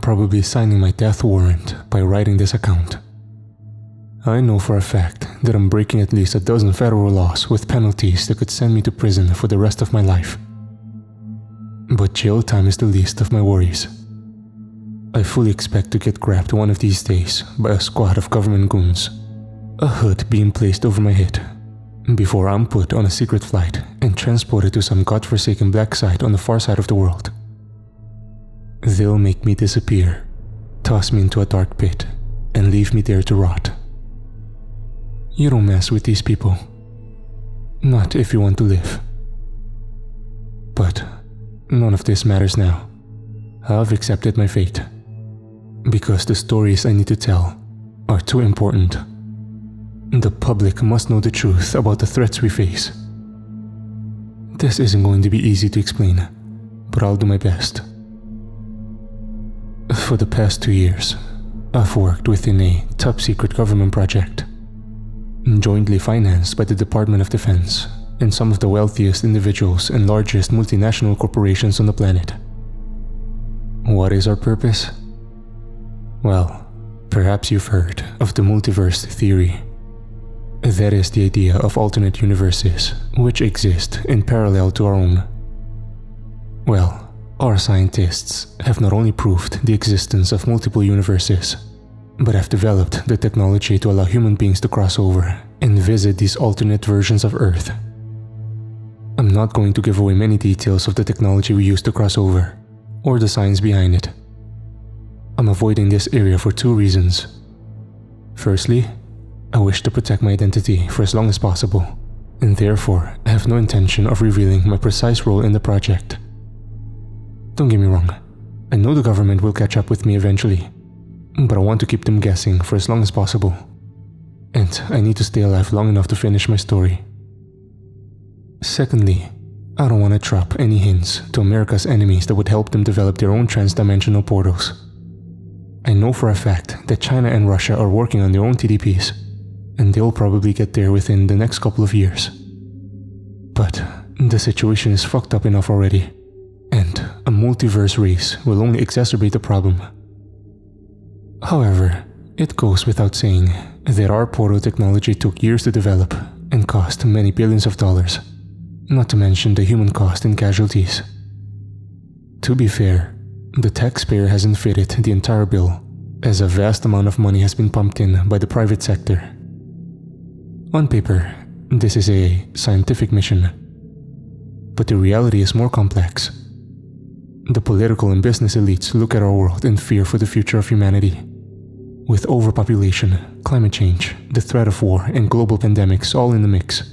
probably signing my death warrant by writing this account. I know for a fact that I'm breaking at least a dozen federal laws with penalties that could send me to prison for the rest of my life. But jail time is the least of my worries. I fully expect to get grabbed one of these days by a squad of government goons, a hood being placed over my head, before I'm put on a secret flight and transported to some godforsaken black site on the far side of the world. They'll make me disappear, toss me into a dark pit, and leave me there to rot. You don't mess with these people. Not if you want to live. But none of this matters now. I've accepted my fate. Because the stories I need to tell are too important. The public must know the truth about the threats we face. This isn't going to be easy to explain, but I'll do my best. For the past 2 years, I've worked within a top-secret government project, jointly financed by the Department of Defense and some of the wealthiest individuals and largest multinational corporations on the planet. What is our purpose? Well, perhaps you've heard of the multiverse theory. That is the idea of alternate universes which exist in parallel to our own. Well, our scientists have not only proved the existence of multiple universes, but have developed the technology to allow human beings to cross over and visit these alternate versions of Earth. I'm not going to give away many details of the technology we use to cross over, or the science behind it. I'm avoiding this area for 2 reasons. Firstly, I wish to protect my identity for as long as possible, and therefore I have no intention of revealing my precise role in the project. Don't get me wrong, I know the government will catch up with me eventually, but I want to keep them guessing for as long as possible, and I need to stay alive long enough to finish my story. Secondly, I don't want to drop any hints to America's enemies that would help them develop their own transdimensional portals. I know for a fact that China and Russia are working on their own TDPs, and they'll probably get there within the next couple of years. But the situation is fucked up enough already, and a multiverse race will only exacerbate the problem. However, it goes without saying that our portal technology took years to develop and cost many billions of dollars, not to mention the human cost and casualties. To be fair, the taxpayer hasn't fitted the entire bill, as a vast amount of money has been pumped in by the private sector. On paper, this is a scientific mission, but the reality is more complex. The political and business elites look at our world in fear for the future of humanity. With overpopulation, climate change, the threat of war, and global pandemics all in the mix,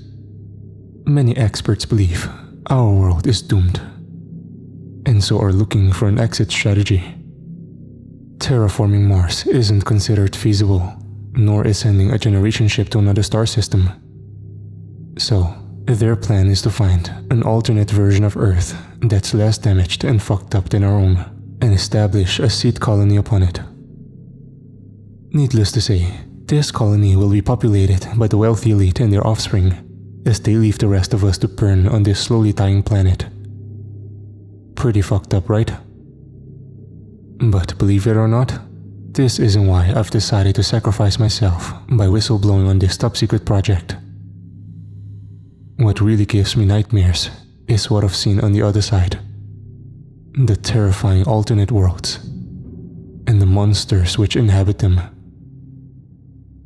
many experts believe our world is doomed, and so are looking for an exit strategy. Terraforming Mars isn't considered feasible, nor is sending a generation ship to another star system. So, their plan is to find an alternate version of Earth that's less damaged and fucked up than our own, and establish a seed colony upon it. Needless to say, this colony will be populated by the wealthy elite and their offspring, as they leave the rest of us to burn on this slowly dying planet. Pretty fucked up, right? But believe it or not, this isn't why I've decided to sacrifice myself by whistleblowing on this top-secret project. What really gives me nightmares is what I've seen on the other side. The terrifying alternate worlds, and the monsters which inhabit them.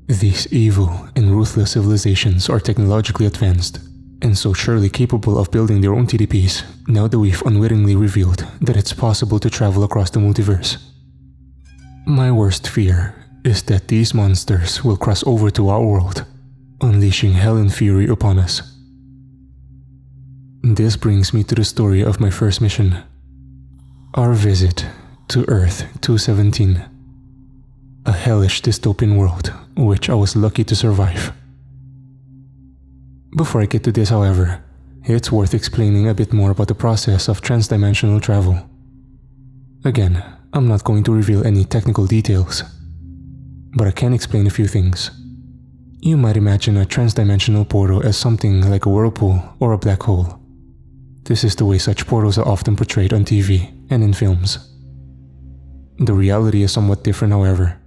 These evil and ruthless civilizations are technologically advanced, and so surely capable of building their own TDPs, now that we've unwittingly revealed that it's possible to travel across the multiverse. My worst fear is that these monsters will cross over to our world, unleashing hell and fury upon us. This brings me to the story of my first mission. Our visit to Earth 217. A hellish dystopian world which I was lucky to survive. Before I get to this, however, it's worth explaining a bit more about the process of transdimensional travel. Again, I'm not going to reveal any technical details, but I can explain a few things. You might imagine a transdimensional portal as something like a whirlpool or a black hole. This is the way such portals are often portrayed on TV and in films. The reality is somewhat different, however.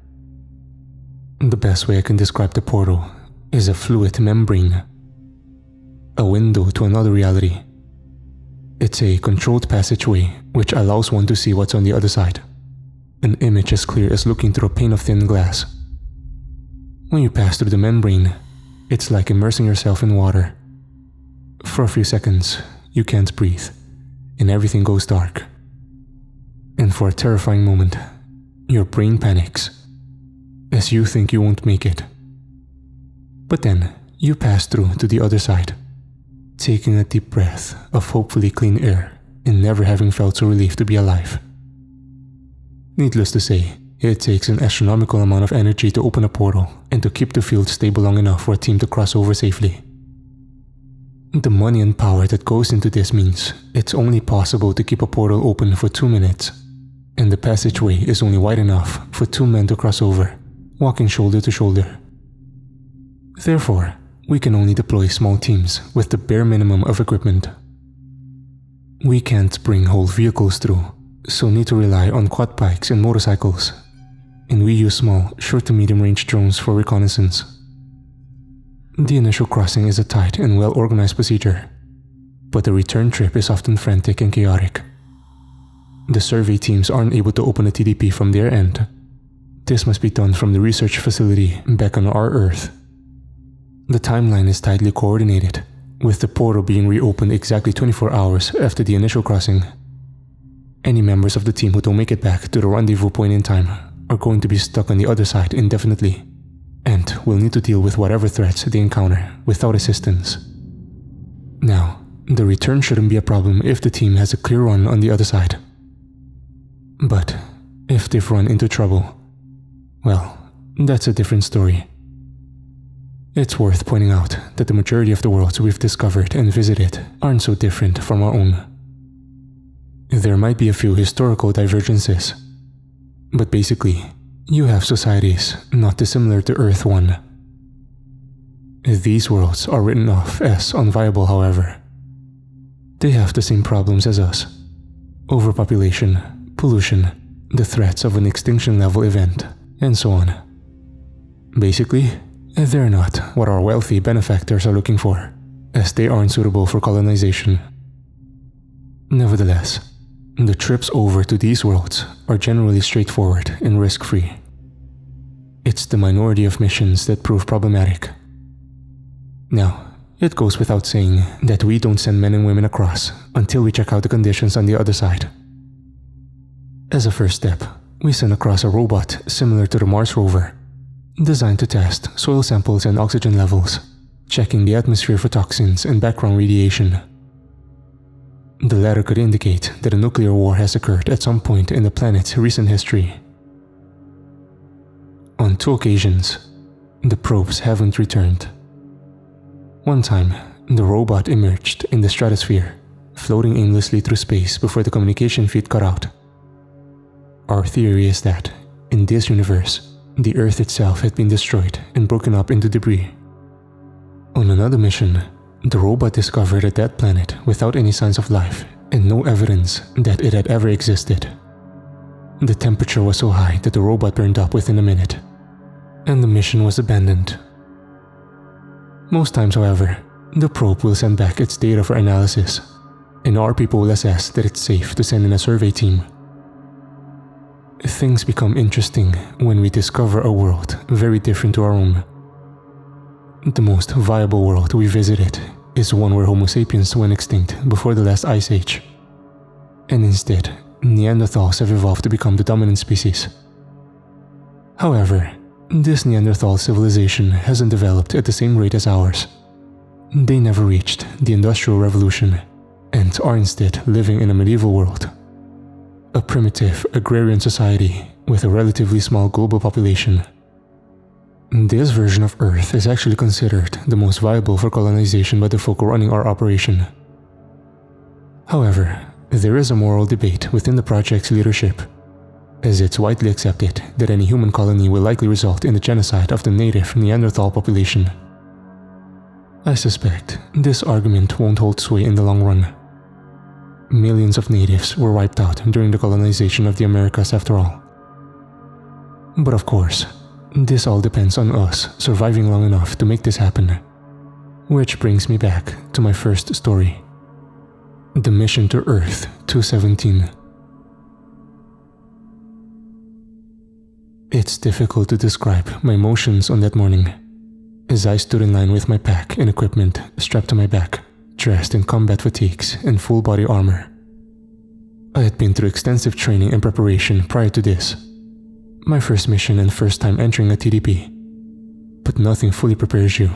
The best way I can describe the portal is a fluid membrane, a window to another reality. It's a controlled passageway which allows one to see what's on the other side, an image as clear as looking through a pane of thin glass. When you pass through the membrane, it's like immersing yourself in water. For a few seconds, you can't breathe, and everything goes dark. And for a terrifying moment, your brain panics, as you think you won't make it. But then, you pass through to the other side, taking a deep breath of hopefully clean air and never having felt so relieved to be alive. Needless to say, it takes an astronomical amount of energy to open a portal and to keep the field stable long enough for a team to cross over safely. The money and power that goes into this means it's only possible to keep a portal open for 2 minutes, and the passageway is only wide enough for 2 men to cross over, walking shoulder to shoulder. Therefore, we can only deploy small teams with the bare minimum of equipment. We can't bring whole vehicles through, so need to rely on quad bikes and motorcycles, and we use small, short to medium range drones for reconnaissance. The initial crossing is a tight and well-organized procedure, but the return trip is often frantic and chaotic. The survey teams aren't able to open a TDP from their end. This must be done from the research facility back on our Earth. The timeline is tightly coordinated, with the portal being reopened exactly 24 hours after the initial crossing. Any members of the team who don't make it back to the rendezvous point in time are going to be stuck on the other side indefinitely, and will need to deal with whatever threats they encounter without assistance. Now, the return shouldn't be a problem if the team has a clear run on the other side. But if they've run into trouble, well, that's a different story. It's worth pointing out that the majority of the worlds we've discovered and visited aren't so different from our own. There might be a few historical divergences, but basically, you have societies not dissimilar to Earth 1. These worlds are written off as unviable, however. They have the same problems as us: overpopulation, pollution, the threats of an extinction-level event, and so on. Basically, they're not what our wealthy benefactors are looking for, as they aren't suitable for colonization. Nevertheless, the trips over to these worlds are generally straightforward and risk-free. It's the minority of missions that prove problematic. Now, it goes without saying that we don't send men and women across until we check out the conditions on the other side. As a first step, we send across a robot similar to the Mars rover, designed to test soil samples and oxygen levels, checking the atmosphere for toxins and background radiation. The latter could indicate that a nuclear war has occurred at some point in the planet's recent history. On 2 occasions, the probes haven't returned. One time, the robot emerged in the stratosphere, floating aimlessly through space before the communication feed cut out. Our theory is that, in this universe, the Earth itself had been destroyed and broken up into debris. On another mission, the robot discovered a dead planet without any signs of life and no evidence that it had ever existed. The temperature was so high that the robot burned up within a minute, and the mission was abandoned. Most times, however, the probe will send back its data for analysis, and our people will assess that it's safe to send in a survey team. Things become interesting when we discover a world very different to our own. The most viable world we visited is one where Homo sapiens went extinct before the last ice age, and instead, Neanderthals have evolved to become the dominant species. However, this Neanderthal civilization hasn't developed at the same rate as ours. They never reached the Industrial Revolution, and are instead living in a medieval world. A primitive agrarian society with a relatively small global population. This version of Earth is actually considered the most viable for colonization by the folk running our operation. However, there is a moral debate within the project's leadership, as it's widely accepted that any human colony will likely result in the genocide of the native Neanderthal population. I suspect this argument won't hold sway in the long run. Millions of natives were wiped out during the colonization of the Americas after all, But of course, this all depends on us surviving long enough to make this happen. Which brings me back to my first story. The mission to Earth 217. It's difficult to describe my emotions on that morning, as I stood in line with my pack and equipment strapped to my back, dressed in combat fatigues and full body armor. I had been through extensive training and preparation prior to this. My first mission and first time entering a TDP. But nothing fully prepares you.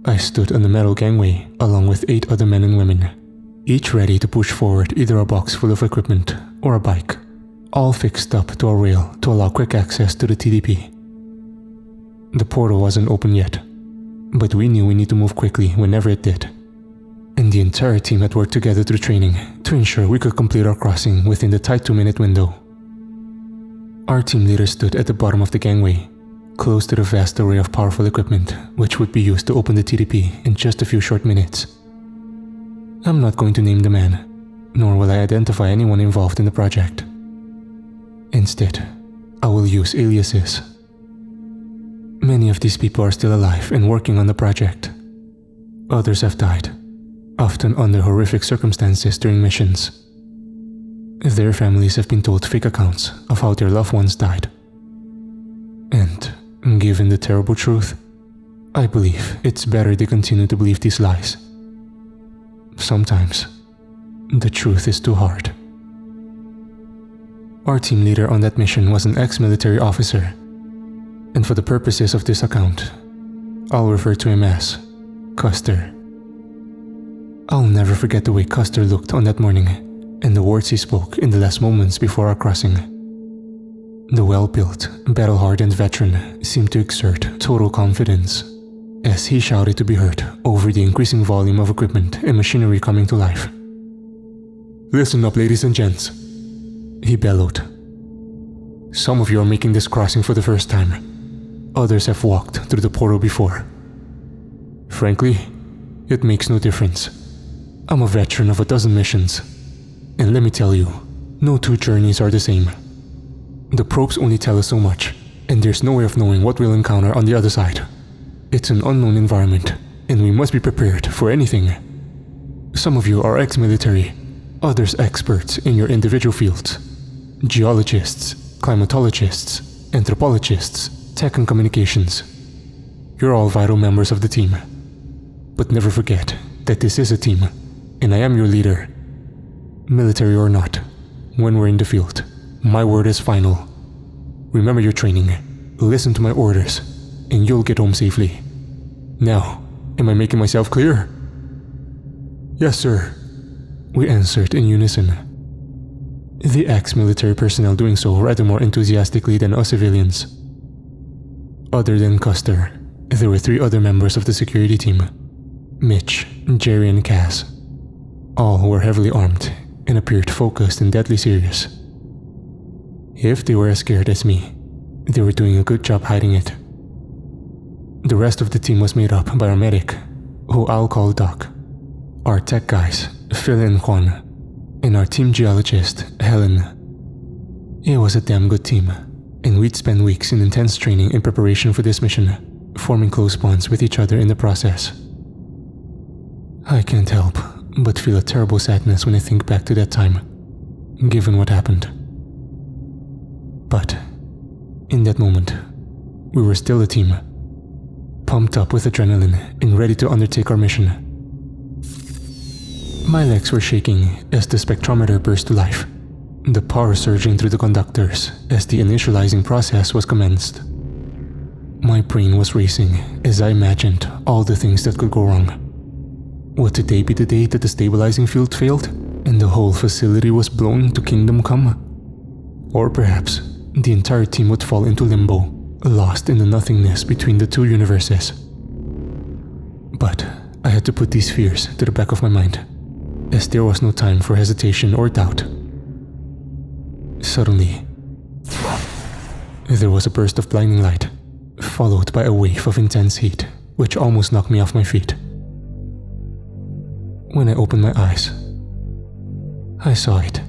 I stood on the metal gangway along with 8 other men and women, each ready to push forward either a box full of equipment or a bike, all fixed up to a rail to allow quick access to the TDP. The portal wasn't open yet, but we knew we need to move quickly whenever it did. And the entire team had worked together through training to ensure we could complete our crossing within the tight 2-minute window. Our team leader stood at the bottom of the gangway, close to the vast array of powerful equipment which would be used to open the TDP in just a few short minutes. I'm not going to name the man, nor will I identify anyone involved in the project. Instead, I will use aliases. Many of these people are still alive and working on the project. Others have died, often under horrific circumstances during missions. Their families have been told fake accounts of how their loved ones died. And, given the terrible truth, I believe it's better they continue to believe these lies. Sometimes, the truth is too hard. Our team leader on that mission was an ex-military officer, and for the purposes of this account, I'll refer to him as Custer. I'll never forget the way Custer looked on that morning and the words he spoke in the last moments before our crossing. The well-built, battle-hardened veteran seemed to exert total confidence as he shouted to be heard over the increasing volume of equipment and machinery coming to life. "Listen up, ladies and gents," he bellowed. "Some of you are making this crossing for the first time. Others have walked through the portal before. Frankly, it makes no difference. I'm a veteran of a dozen missions, and let me tell you, no 2 journeys are the same. The probes only tell us so much, and there's no way of knowing what we'll encounter on the other side. It's an unknown environment, and we must be prepared for anything. Some of you are ex-military, others experts in your individual fields. Geologists, climatologists, anthropologists, tech and communications. You're all vital members of the team. But never forget that this is a team, and I am your leader. Military or not, when we're in the field, my word is final. Remember your training, listen to my orders, and you'll get home safely. Now, am I making myself clear?" "Yes, sir," we answered in unison. The ex-military personnel doing so rather more enthusiastically than us civilians. Other than Custer, there were 3 other members of the security team: Mitch, Jerry, and Cass. All were heavily armed and appeared focused and deadly serious. If they were as scared as me, they were doing a good job hiding it. The rest of the team was made up by our medic, who I'll call Doc, our tech guys, Phil and Juan, and our team geologist, Helen. It was a damn good team, and we'd spent weeks in intense training in preparation for this mission, forming close bonds with each other in the process. I can't help but feel a terrible sadness when I think back to that time, given what happened. But, in that moment, we were still a team, pumped up with adrenaline and ready to undertake our mission. My legs were shaking as the spectrometer burst to life, the power surging through the conductors as the initializing process was commenced. My brain was racing as I imagined all the things that could go wrong. Would today be the day that the stabilizing field failed and the whole facility was blown to kingdom come? Or perhaps the entire team would fall into limbo, lost in the nothingness between the 2 universes. But I had to put these fears to the back of my mind, as there was no time for hesitation or doubt. Suddenly, there was a burst of blinding light, followed by a wave of intense heat, which almost knocked me off my feet. When I opened my eyes, I saw it.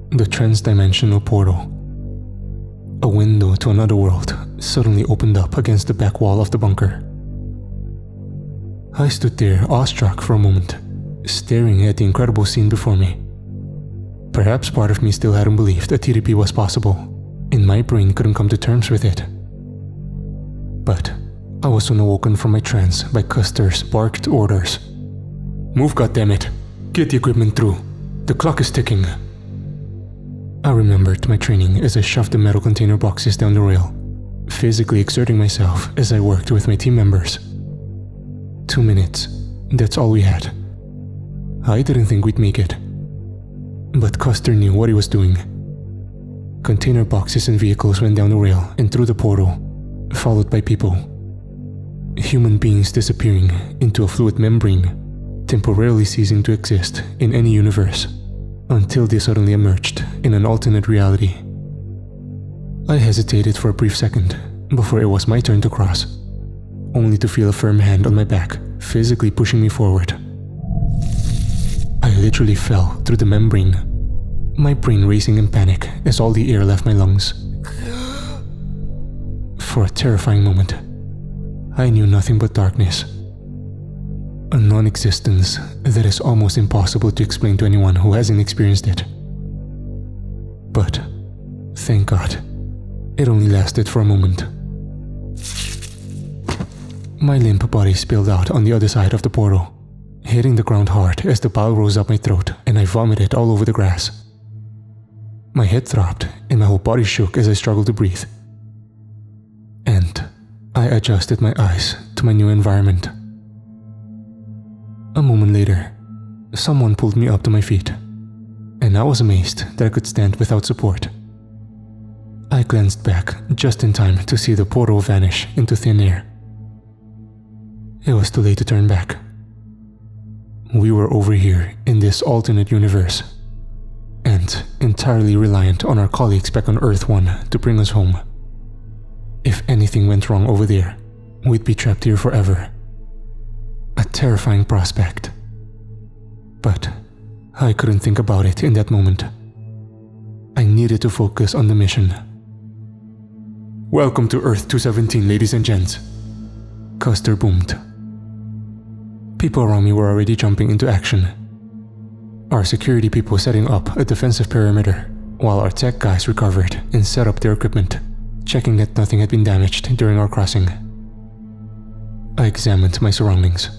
The transdimensional portal. a window to another world suddenly opened up against the back wall of the bunker. I stood there awestruck for a moment, staring at the incredible scene before me. Perhaps part of me still hadn't believed a TDP was possible, and my brain couldn't come to terms with it. But I was soon awoken from my trance by Custer's barked orders. "Move, goddammit! Get the equipment through! The clock is ticking!" I remembered my training as I shoved the metal container boxes down the rail, physically exerting myself as I worked with my team members. 2 minutes, that's all we had. I didn't think we'd make it. But Custer knew what he was doing. Container boxes and vehicles went down the rail and through the portal, followed by people. Human beings disappearing into a fluid membrane, temporarily ceasing to exist in any universe, until they suddenly emerged in an alternate reality. I hesitated for a brief second before it was my turn to cross, only to feel a firm hand on my back, physically pushing me forward. I literally fell through the membrane, my brain racing in panic as all the air left my lungs. For a terrifying moment, I knew nothing but darkness. A non-existence that is almost impossible to explain to anyone who hasn't experienced it. But, thank God, it only lasted for a moment. My limp body spilled out on the other side of the portal, hitting the ground hard as the bile rose up my throat and I vomited all over the grass. My head throbbed and my whole body shook as I struggled to breathe. And I adjusted my eyes to my new environment. A moment later, someone pulled me up to my feet, and I was amazed that I could stand without support. I glanced back just in time to see the portal vanish into thin air. It was too late to turn back. We were over here in this alternate universe, and entirely reliant on our colleagues back on Earth 1 to bring us home. If anything went wrong over there, we'd be trapped here forever. A terrifying prospect. But I couldn't think about it in that moment. I needed to focus on the mission. "Welcome to Earth 217, ladies and gents," Custer boomed. People around me were already jumping into action. Our security people setting up a defensive perimeter, while our tech guys recovered and set up their equipment, checking that nothing had been damaged during our crossing. I examined my surroundings,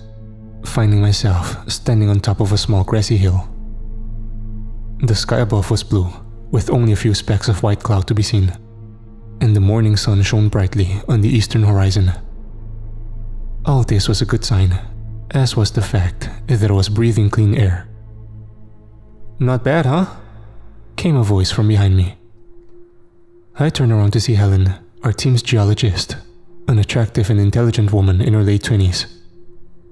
finding myself standing on top of a small grassy hill. The sky above was blue, with only a few specks of white cloud to be seen, and the morning sun shone brightly on the eastern horizon. All this was a good sign, as was the fact that I was breathing clean air. "Not bad, huh?" came a voice from behind me. I turned around to see Helen, our team's geologist, an attractive and intelligent woman in her late 20s.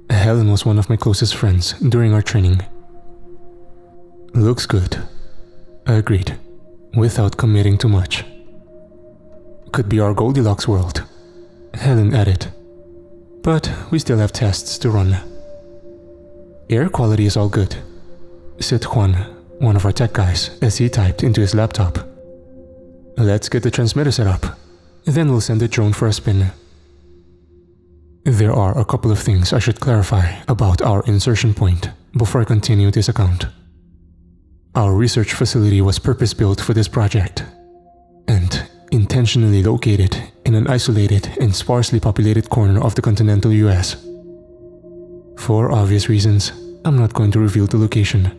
Helen was one of my closest friends during our training. "Looks good," I agreed, without committing too much. "Could be our Goldilocks world," Helen added. "But we still have tests to run." "Air quality is all good," said Juan, one of our tech guys, as he typed into his laptop. "Let's get the transmitter set up, then we'll send the drone for a spin." There are a couple of things I should clarify about our insertion point before I continue this account. Our research facility was purpose-built for this project, and intentionally located in an isolated and sparsely populated corner of the continental US. For obvious reasons, I'm not going to reveal the location,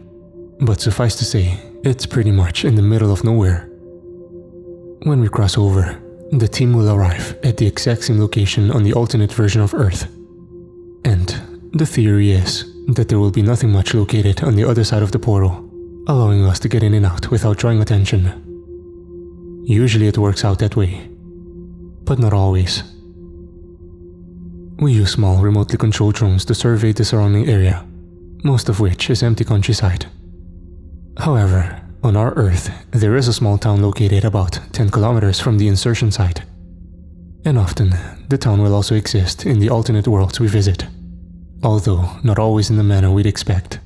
but suffice to say, it's pretty much in the middle of nowhere. When we cross over, the team will arrive at the exact same location on the alternate version of Earth. And the theory is that there will be nothing much located on the other side of the portal, allowing us to get in and out without drawing attention. Usually it works out that way, but not always. We use small remotely controlled drones to survey the surrounding area, most of which is empty countryside. However, on our Earth, there is a small town located about 10 kilometers from the insertion site. And often, the town will also exist in the alternate worlds we visit, although not always in the manner we'd expect.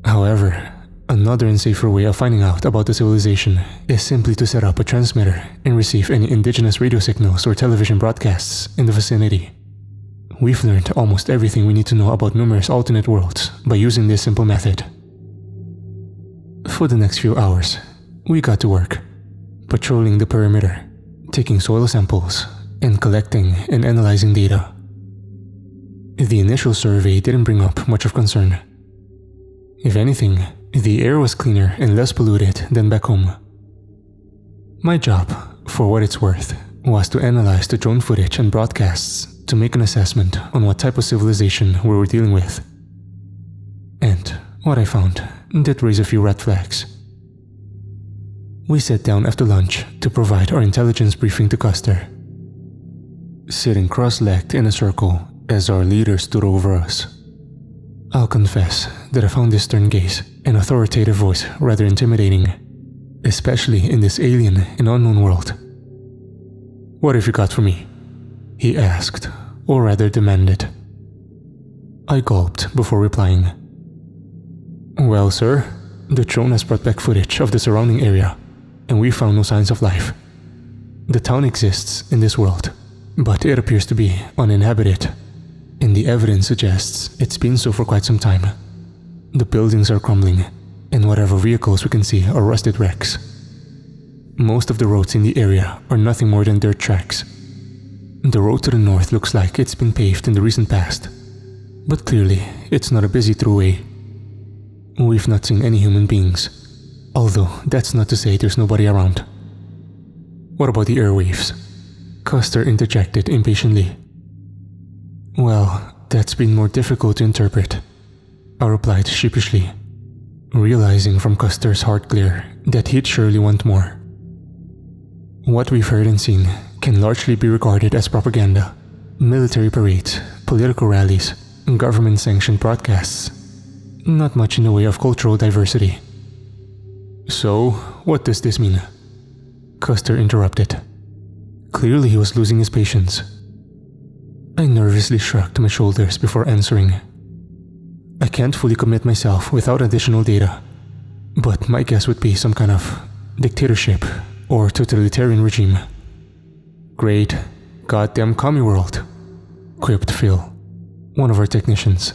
However, Another and safer way of finding out about the civilization is simply to set up a transmitter and receive any indigenous radio signals or television broadcasts in the vicinity. We've learned almost everything we need to know about numerous alternate worlds by using this simple method. For the next few hours, we got to work, patrolling the perimeter, taking soil samples, and collecting and analyzing data. The initial survey didn't bring up much of concern. If anything, the air was cleaner and less polluted than back home. My job, for what it's worth, was to analyze the drone footage and broadcasts to make an assessment on what type of civilization we were dealing with. And what I found did raise a few red flags. We sat down after lunch to provide our intelligence briefing to Custer. Sitting cross-legged in a circle as our leader stood over us. I'll confess that I found his stern gaze and authoritative voice rather intimidating, especially in this alien and unknown world. "What have you got for me?" he asked, or rather demanded. I gulped before replying. "Well, sir, the drone has brought back footage of the surrounding area, and we found no signs of life. The town exists in this world, but it appears to be uninhabited, and the evidence suggests it's been so for quite some time. The buildings are crumbling, and whatever vehicles we can see are rusted wrecks. Most of the roads in the area are nothing more than dirt tracks. The road to the north looks like it's been paved in the recent past, but clearly it's not a busy throughway. We've not seen any human beings, although that's not to say there's nobody around." "What about the airwaves?" Custer interjected impatiently. "Well, that's been more difficult to interpret," I replied sheepishly, realizing from Custer's hard glare that he'd surely want more. "What we've heard and seen can largely be regarded as propaganda, military parades, political rallies, and government-sanctioned broadcasts. Not much in the way of cultural diversity." "So, what does this mean?" Custer interrupted. Clearly he was losing his patience. I nervously shrugged my shoulders before answering. "I can't fully commit myself without additional data, but my guess would be some kind of dictatorship or totalitarian regime." "Great, goddamn commie world," quipped Phil, one of our technicians.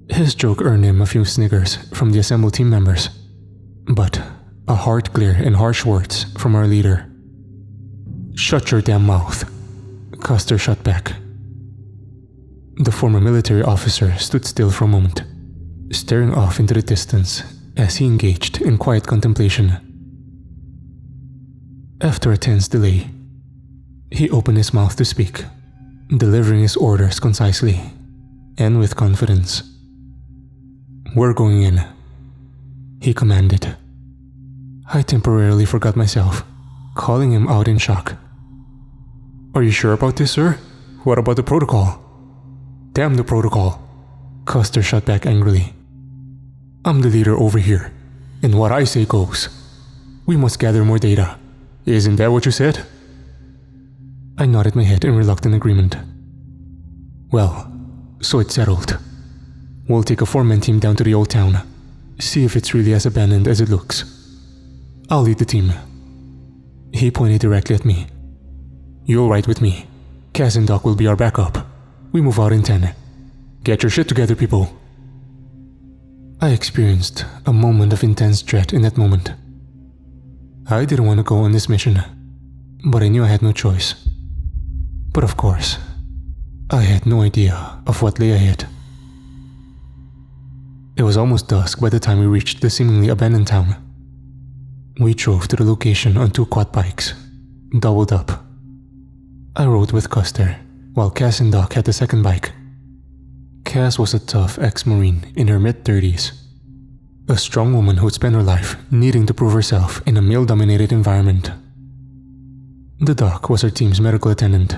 His joke earned him a few sniggers from the assembled team members, but a hard glare and harsh words from our leader. "Shut your damn mouth," Custer shot back. The former military officer stood still for a moment, staring off into the distance as he engaged in quiet contemplation. After a tense delay, he opened his mouth to speak, delivering his orders concisely and with confidence. "We're going in," he commanded. I temporarily forgot myself, calling him out in shock. "Are you sure about this, sir? What about the protocol?" "Damn the protocol," Custer shot back angrily. "I'm the leader over here, and what I say goes. We must gather more data. Isn't that what you said?" I nodded my head in reluctant agreement. "Well, so it's settled. We'll take a 4-man team down to the old town, see if it's really as abandoned as it looks. I'll lead the team." He pointed directly at me. "You'll ride with me. Cass and Doc will be our backup. We move out in 10. Get your shit together, people." I experienced a moment of intense dread in that moment. I didn't want to go on this mission, but I knew I had no choice. But of course, I had no idea of what lay ahead. It was almost dusk by the time we reached the seemingly abandoned town. We drove to the location on 2 quad bikes, doubled up. I rode with Custer, while Cass and Doc had the second bike. Cass was a tough ex-Marine in her mid-30s, a strong woman who'd spent her life needing to prove herself in a male-dominated environment. The Doc was her team's medical attendant.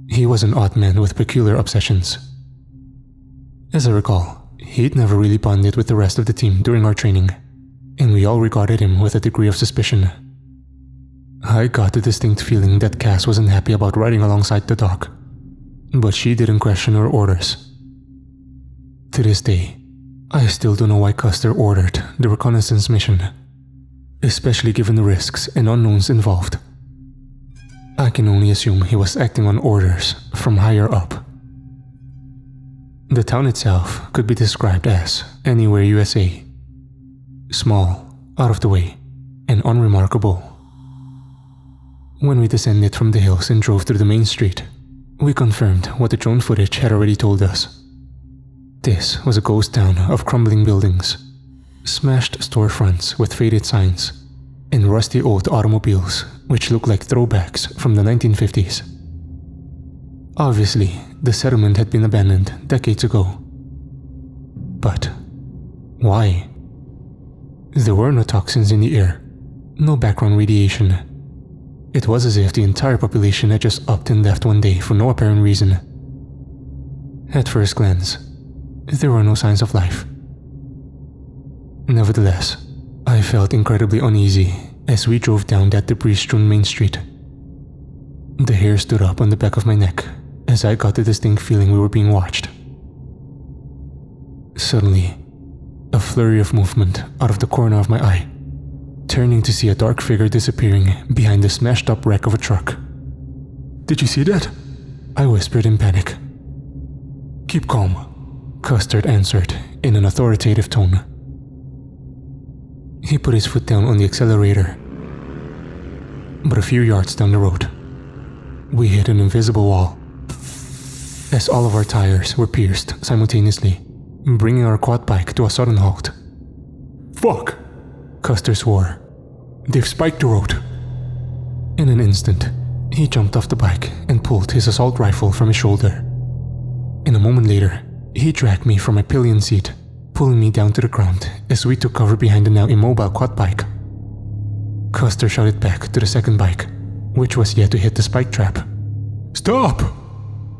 He was an odd man with peculiar obsessions. As I recall, he'd never really bonded with the rest of the team during our training, and we all regarded him with a degree of suspicion. I got the distinct feeling that Cass wasn't happy about riding alongside the Doc, but she didn't question our orders. To this day, I still don't know why Custer ordered the reconnaissance mission, especially given the risks and unknowns involved. I can only assume he was acting on orders from higher up. The town itself could be described as anywhere USA. Small, out of the way, and unremarkable. When we descended from the hills and drove through the main street, we confirmed what the drone footage had already told us. This was a ghost town of crumbling buildings, smashed storefronts with faded signs, and rusty old automobiles which looked like throwbacks from the 1950s. Obviously, the settlement had been abandoned decades ago. But why? There were no toxins in the air, no background radiation. It was as if the entire population had just upped and left one day for no apparent reason. At first glance, there were no signs of life. Nevertheless, I felt incredibly uneasy as we drove down that debris-strewn main street. The hair stood up on the back of my neck as I got the distinct feeling we were being watched. Suddenly, a flurry of movement out of the corner of my eye, turning to see a dark figure disappearing behind the smashed-up wreck of a truck. "Did you see that?" I whispered in panic. "Keep calm," Custer answered in an authoritative tone. He put his foot down on the accelerator. But a few yards down the road, we hit an invisible wall, as all of our tires were pierced simultaneously, bringing our quad bike to a sudden halt. "Fuck!" Custer swore. "They've spiked the road." In an instant, he jumped off the bike and pulled his assault rifle from his shoulder. And a moment later, he dragged me from my pillion seat, pulling me down to the ground as we took cover behind the now immobile quad bike. Custer shouted back to the second bike, which was yet to hit the spike trap. "Stop!"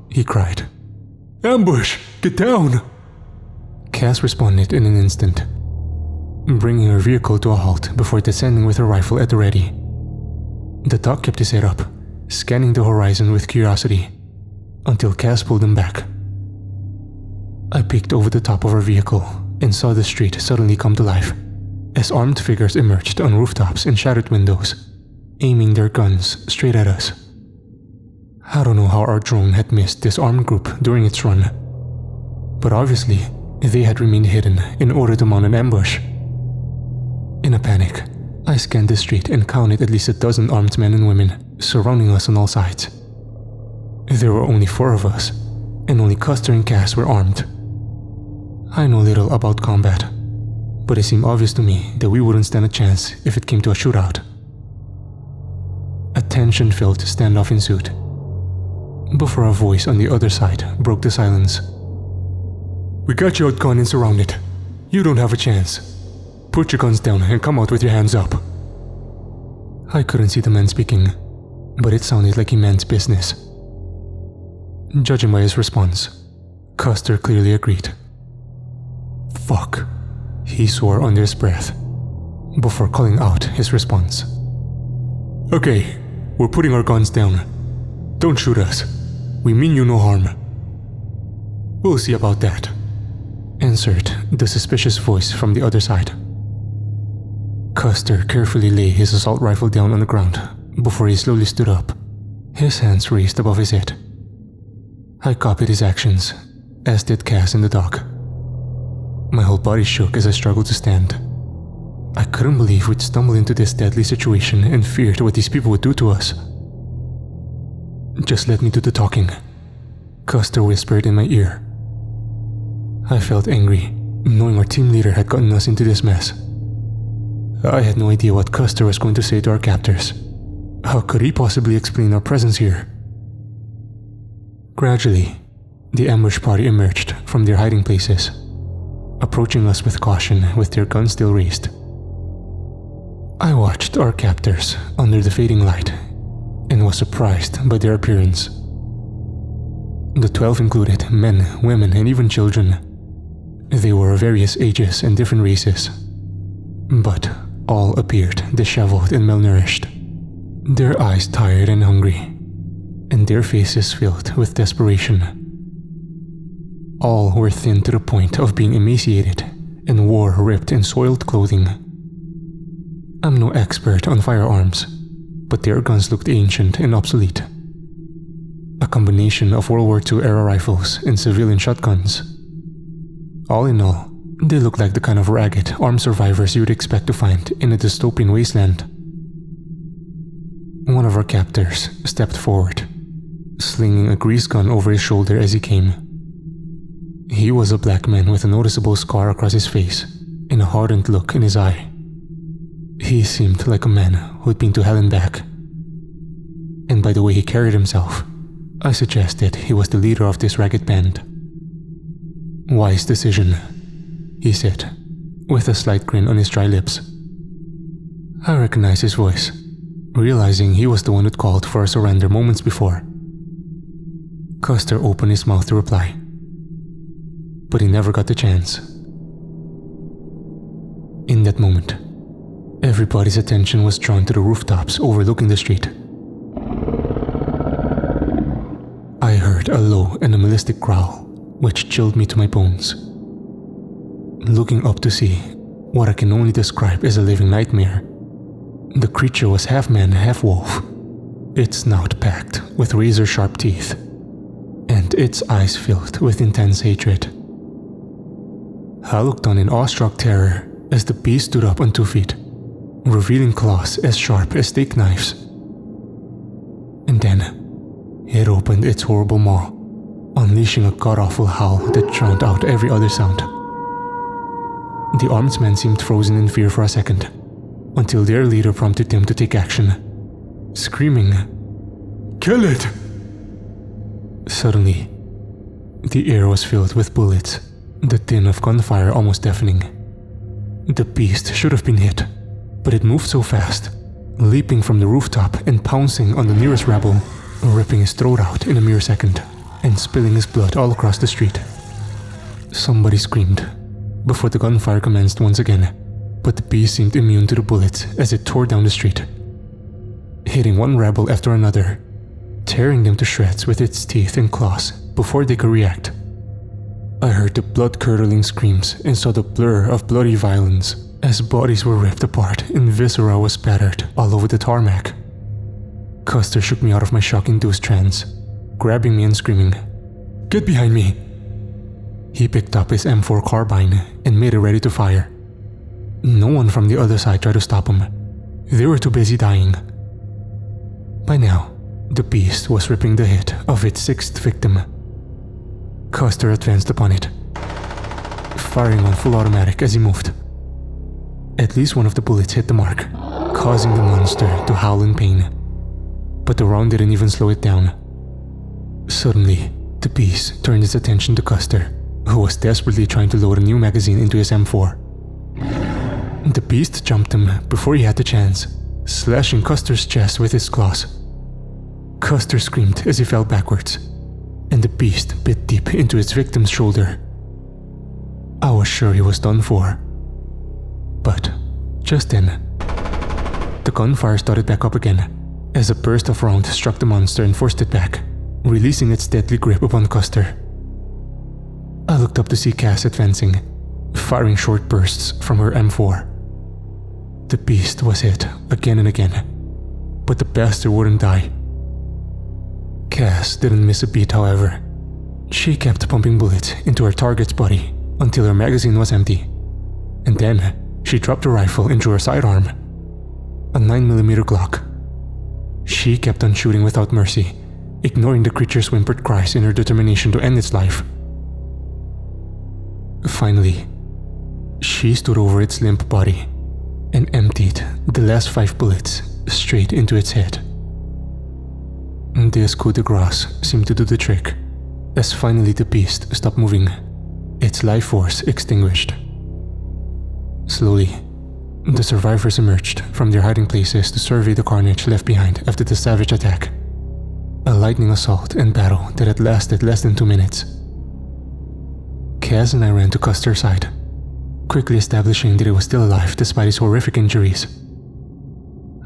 he cried. "Ambush! Get down!" Cass responded in an instant, bringing her vehicle to a halt before descending with her rifle at the ready. The dog kept his head up, scanning the horizon with curiosity, until Cass pulled him back. I peeked over the top of our vehicle and saw the street suddenly come to life, as armed figures emerged on rooftops and shattered windows, aiming their guns straight at us. I don't know how our drone had missed this armed group during its run, but obviously they had remained hidden in order to mount an ambush. In a panic, I scanned the street and counted at least a dozen armed men and women surrounding us on all sides. There were only 4 of us, and only Custer and Cass were armed. I know little about combat, but it seemed obvious to me that we wouldn't stand a chance if it came to a shootout. A tension-filled standoff ensued, before a voice on the other side broke the silence. "We got you outgunned and surrounded. You don't have a chance. Put your guns down and come out with your hands up." I couldn't see the man speaking, but it sounded like he meant business. Judging by his response, Custer clearly agreed. "Fuck," he swore under his breath, before calling out his response. "Okay, we're putting our guns down. Don't shoot us. We mean you no harm." "We'll see about that," answered the suspicious voice from the other side. Custer carefully laid his assault rifle down on the ground before he slowly stood up, his hands raised above his head. I copied his actions, as did Cass and the dog. My whole body shook as I struggled to stand. I couldn't believe we'd stumbled into this deadly situation and feared what these people would do to us. "Just let me do the talking," Custer whispered in my ear. I felt angry, knowing our team leader had gotten us into this mess. I had no idea what Custer was going to say to our captors. How could he possibly explain our presence here? Gradually, the ambush party emerged from their hiding places, approaching us with caution with their guns still raised. I watched our captors under the fading light and was surprised by their appearance. The 12 included men, women, and even children. They were of various ages and different races, but all appeared disheveled and malnourished, their eyes tired and hungry, and their faces filled with desperation. All were thin to the point of being emaciated and wore ripped and soiled clothing. I'm no expert on firearms, but their guns looked ancient and obsolete. A combination of World War II era rifles and civilian shotguns. All in all, they looked like the kind of ragged, armed survivors you'd expect to find in a dystopian wasteland. One of our captors stepped forward, slinging a grease gun over his shoulder as he came. He was a black man with a noticeable scar across his face and a hardened look in his eye. He seemed like a man who'd been to hell and back. And by the way he carried himself, I suggested he was the leader of this ragged band. "Wise decision," he said, with a slight grin on his dry lips. I recognized his voice, realizing he was the one who'd called for a surrender moments before. Custer opened his mouth to reply, but he never got the chance. In that moment, everybody's attention was drawn to the rooftops overlooking the street. I heard a low animalistic growl, which chilled me to my bones. Looking up to see what I can only describe as a living nightmare, the creature was half man, half wolf, its snout packed with razor-sharp teeth, and its eyes filled with intense hatred. I looked on in awestruck terror as the beast stood up on 2 feet, revealing claws as sharp as steak knives. And then, it opened its horrible maw, unleashing a god-awful howl that drowned out every other sound. The armed men seemed frozen in fear for a second, until their leader prompted them to take action, screaming, "Kill it!" Suddenly, the air was filled with bullets, the din of gunfire almost deafening. The beast should have been hit, but it moved so fast, leaping from the rooftop and pouncing on the nearest rebel, ripping his throat out in a mere second, and spilling his blood all across the street. Somebody screamed, before the gunfire commenced once again, but the beast seemed immune to the bullets as it tore down the street, hitting one rebel after another, tearing them to shreds with its teeth and claws before they could react. I heard the blood-curdling screams and saw the blur of bloody violence as bodies were ripped apart and viscera was spattered all over the tarmac. Custer shook me out of my shock-induced trance, grabbing me and screaming, "Get behind me!" He picked up his M4 carbine and made it ready to fire. No one from the other side tried to stop him. They were too busy dying. By now, the beast was ripping the head of its 6th victim. Custer advanced upon it, firing on full automatic as he moved. At least one of the bullets hit the mark, causing the monster to howl in pain. But the round didn't even slow it down. Suddenly, the beast turned its attention to Custer, who was desperately trying to load a new magazine into his M4. The beast jumped him before he had the chance, slashing Custer's chest with his claws. Custer screamed as he fell backwards, and the beast bit deep into its victim's shoulder. I was sure he was done for. But just then, the gunfire started back up again, as a burst of round struck the monster and forced it back, releasing its deadly grip upon Custer. I looked up to see Cass advancing, firing short bursts from her M4. The beast was hit again and again, but the bastard wouldn't die. Cass didn't miss a beat, however. She kept pumping bullets into her target's body until her magazine was empty, and then she dropped the rifle and drew her sidearm, a 9mm Glock. She kept on shooting without mercy, ignoring the creature's whimpered cries in her determination to end its life. Finally, she stood over its limp body and emptied the last 5 bullets straight into its head. This coup de grace seemed to do the trick, as finally the beast stopped moving, its life force extinguished. Slowly, the survivors emerged from their hiding places to survey the carnage left behind after the savage attack. A lightning assault and battle that had lasted less than 2 minutes. Kaz and I ran to Custer's side, quickly establishing that he was still alive despite his horrific injuries.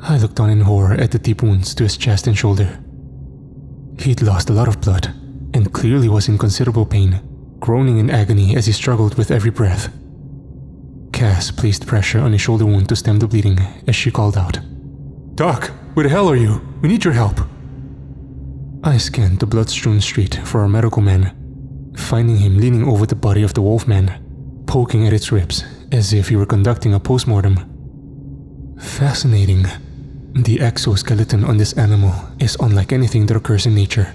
I looked on in horror at the deep wounds to his chest and shoulder. He'd lost a lot of blood, and clearly was in considerable pain, groaning in agony as he struggled with every breath. Cass placed pressure on his shoulder wound to stem the bleeding as she called out, "Doc, where the hell are you? We need your help." I scanned the blood-strewn street for our medical man, finding him leaning over the body of the wolfman, poking at its ribs as if he were conducting a postmortem. Fascinating. The exoskeleton on this animal is unlike anything that occurs in nature.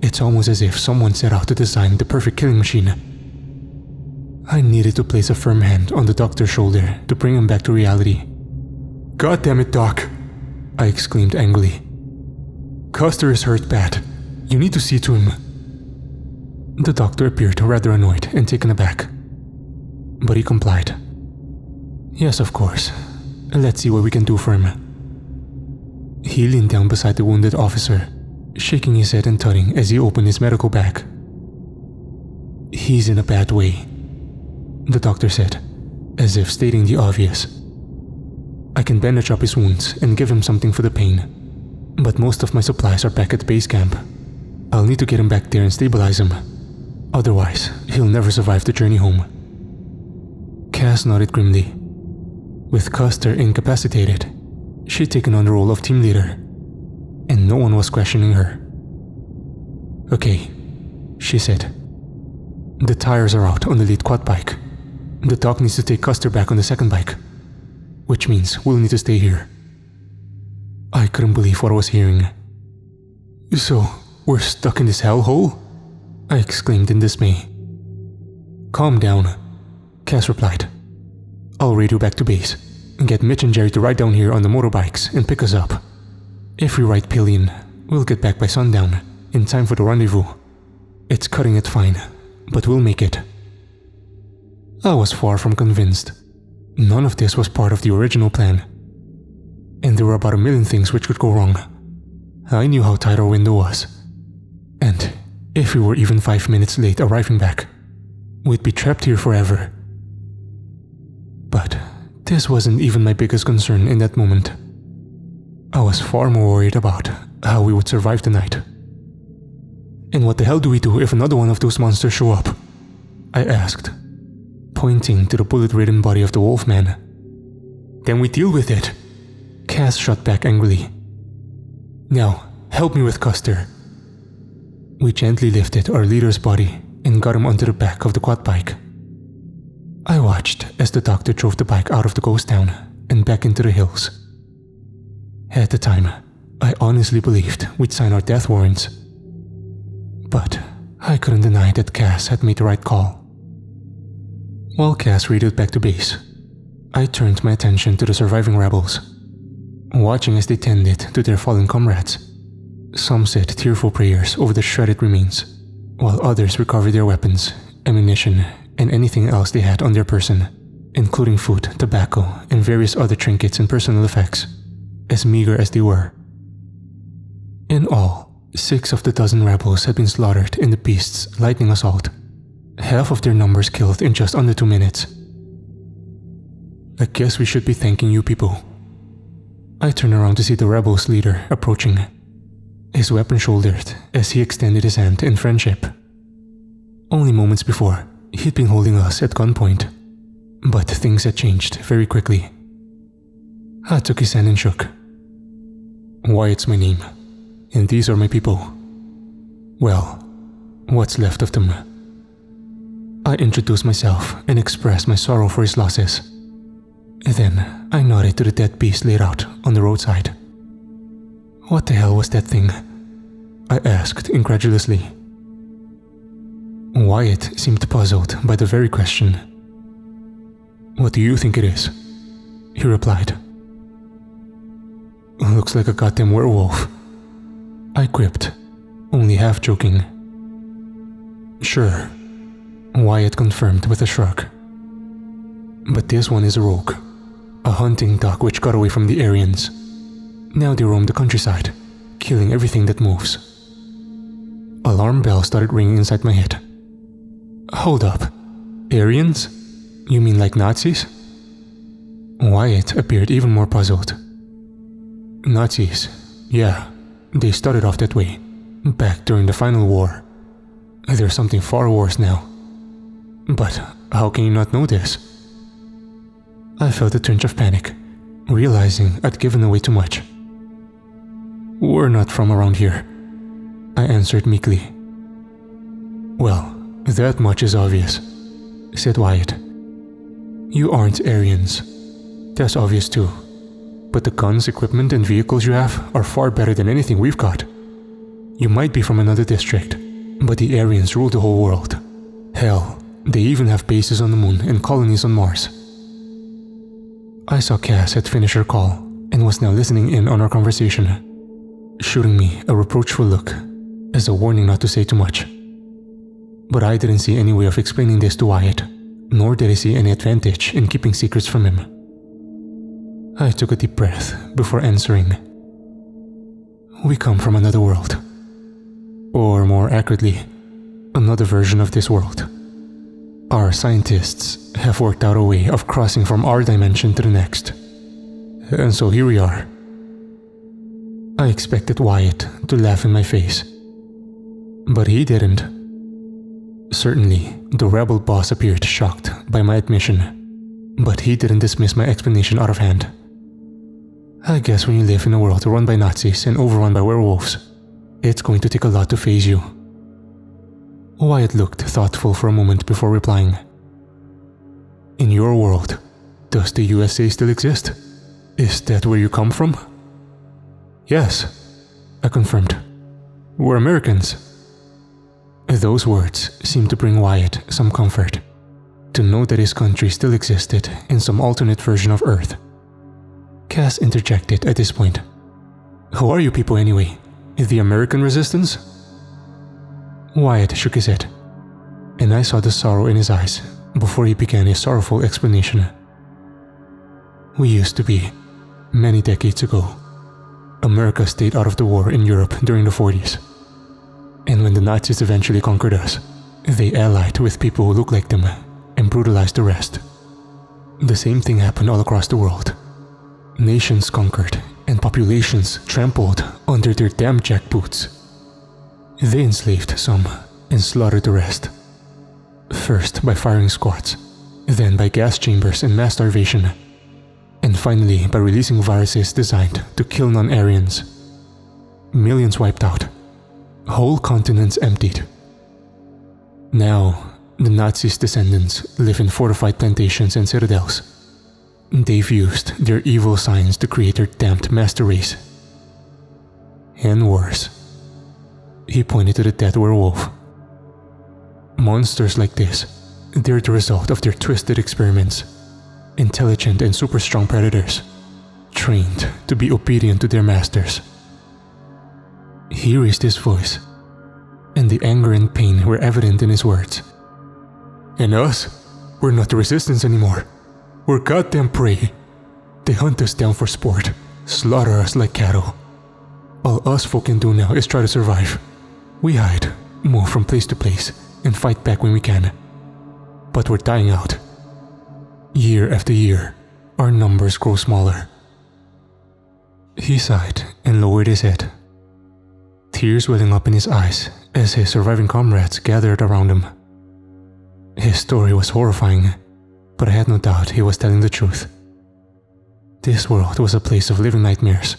It's almost as if someone set out to design the perfect killing machine. I needed to place a firm hand on the doctor's shoulder to bring him back to reality. "God damn it, Doc!" I exclaimed angrily. "Custer is hurt bad. You need to see to him." The doctor appeared rather annoyed and taken aback, but he complied. "Yes, of course. Let's see what we can do for him." He leaned down beside the wounded officer, shaking his head and tugging as he opened his medical bag. "He's in a bad way," the doctor said, as if stating the obvious. "I can bandage up his wounds and give him something for the pain, but most of my supplies are back at the base camp. I'll need to get him back there and stabilize him. Otherwise, he'll never survive the journey home." Cass nodded grimly. With Custer incapacitated, she'd taken on the role of team leader, and no one was questioning her. "Okay," she said. "The tires are out on the lead quad bike. The doc needs to take Custer back on the second bike, which means we'll need to stay here." I couldn't believe what I was hearing. "So, we're stuck in this hellhole?" I exclaimed in dismay. "Calm down," Cass replied. "I'll radio back to base and get Mitch and Jerry to ride down here on the motorbikes and pick us up. If we ride pillion, we'll get back by sundown, in time for the rendezvous. It's cutting it fine, but we'll make it." I was far from convinced. None of this was part of the original plan, and there were about a million things which could go wrong. I knew how tight our window was, and if we were even 5 minutes late arriving back, we'd be trapped here forever. But this wasn't even my biggest concern in that moment. I was far more worried about how we would survive the night. "And what the hell do we do if another one of those monsters show up?" I asked, pointing to the bullet-ridden body of the wolfman. "Then we deal with it," Cass shot back angrily. "Now, help me with Custer." We gently lifted our leader's body and got him onto the back of the quad bike. I watched as the doctor drove the bike out of the ghost town and back into the hills. At the time, I honestly believed we'd sign our death warrants. But I couldn't deny that Cass had made the right call. While Cass radioed back to base, I turned my attention to the surviving rebels, watching as they tended to their fallen comrades. Some said tearful prayers over the shredded remains, while others recovered their weapons, ammunition, and anything else they had on their person, including food, tobacco, and various other trinkets and personal effects, as meager as they were. In all, 6 of the dozen rebels had been slaughtered in the beast's lightning assault, half of their numbers killed in just under 2 minutes. "I guess we should be thanking you people." I turned around to see the rebels' leader approaching, his weapon shouldered as he extended his hand in friendship. Only moments before, he'd been holding us at gunpoint, but things had changed very quickly. I took his hand and shook. "Wyatt's my name, and these are my people. Well, what's left of them." I introduced myself and expressed my sorrow for his losses. Then I nodded to the dead beast laid out on the roadside. "What the hell was that thing?" I asked incredulously. Wyatt seemed puzzled by the very question. "What do you think it is?" he replied. "Looks like a goddamn werewolf," I quipped, only half joking. "Sure," Wyatt confirmed with a shrug. "But this one is a rogue, a hunting dog which got away from the Aryans. Now they roam the countryside, killing everything that moves." Alarm bells started ringing inside my head. "Hold up. Aryans? You mean like Nazis?" Wyatt appeared even more puzzled. "Nazis, yeah, they started off that way, back during the final war. There's something far worse now. But how can you not know this?" I felt a twinge of panic, realizing I'd given away too much. "We're not from around here," I answered meekly. "Well, that much is obvious," said Wyatt. "You aren't Aryans. That's obvious too. But the guns, equipment, and vehicles you have are far better than anything we've got. You might be from another district, but the Aryans rule the whole world. Hell, they even have bases on the moon and colonies on Mars." I saw Cass had finished her call and was now listening in on our conversation, shooting me a reproachful look as a warning not to say too much. But I didn't see any way of explaining this to Wyatt, nor did I see any advantage in keeping secrets from him. I took a deep breath before answering. "We come from another world. Or more accurately, another version of this world. Our scientists have worked out a way of crossing from our dimension to the next. And so here we are." I expected Wyatt to laugh in my face, but he didn't. Certainly, the rebel boss appeared shocked by my admission, but he didn't dismiss my explanation out of hand. I guess when you live in a world run by Nazis and overrun by werewolves, it's going to take a lot to faze you. Wyatt looked thoughtful for a moment before replying. "In your world, does the USA still exist? Is that where you come from?" "Yes," I confirmed. "We're Americans." Those words seemed to bring Wyatt some comfort, to know that his country still existed in some alternate version of Earth. Cass interjected at this point. "Who are you people anyway? The American resistance?" Wyatt shook his head, and I saw the sorrow in his eyes before he began his sorrowful explanation. "We used to be, many decades ago. America stayed out of the war in Europe during the 40s. And when the Nazis eventually conquered us, they allied with people who looked like them and brutalized the rest. The same thing happened all across the world. Nations conquered and populations trampled under their damn jackboots. They enslaved some and slaughtered the rest. First by firing squads, then by gas chambers and mass starvation, and finally by releasing viruses designed to kill non-Aryans. Millions wiped out. Whole continents emptied. Now, the Nazis' descendants live in fortified plantations and citadels. They've used their evil science to create their damned master race. And worse." He pointed to the dead werewolf. "Monsters like this, they're the result of their twisted experiments. Intelligent and super strong predators, trained to be obedient to their masters." He raised his voice, and the anger and pain were evident in his words. "And us? We're not the resistance anymore. We're goddamn prey. They hunt us down for sport, slaughter us like cattle. All us folk can do now is try to survive. We hide, move from place to place, and fight back when we can. But we're dying out. Year after year, our numbers grow smaller." He sighed and lowered his head, tears welling up in his eyes as his surviving comrades gathered around him. His story was horrifying, but I had no doubt he was telling the truth. This world was a place of living nightmares,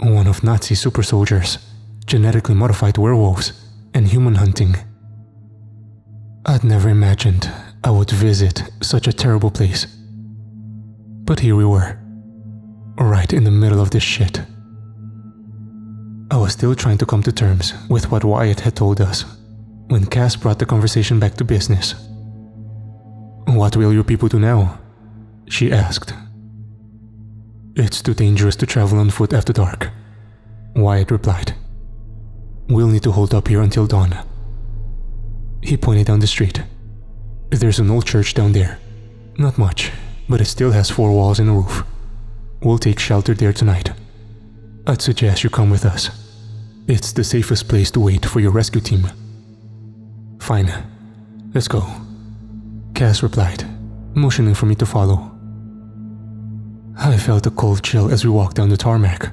one of Nazi super soldiers, genetically modified werewolves, and human hunting. I'd never imagined I would visit such a terrible place. But here we were, right in the middle of this shit. I was still trying to come to terms with what Wyatt had told us when Cass brought the conversation back to business. "What will your people do now?" she asked. "It's too dangerous to travel on foot after dark," Wyatt replied. "We'll need to hold up here until dawn." He pointed down the street. "There's an old church down there. Not much, but it still has 4 walls and a roof. We'll take shelter there tonight. I'd suggest you come with us. It's the safest place to wait for your rescue team." "Fine, let's go," Cass replied, motioning for me to follow. I felt a cold chill as we walked down the tarmac.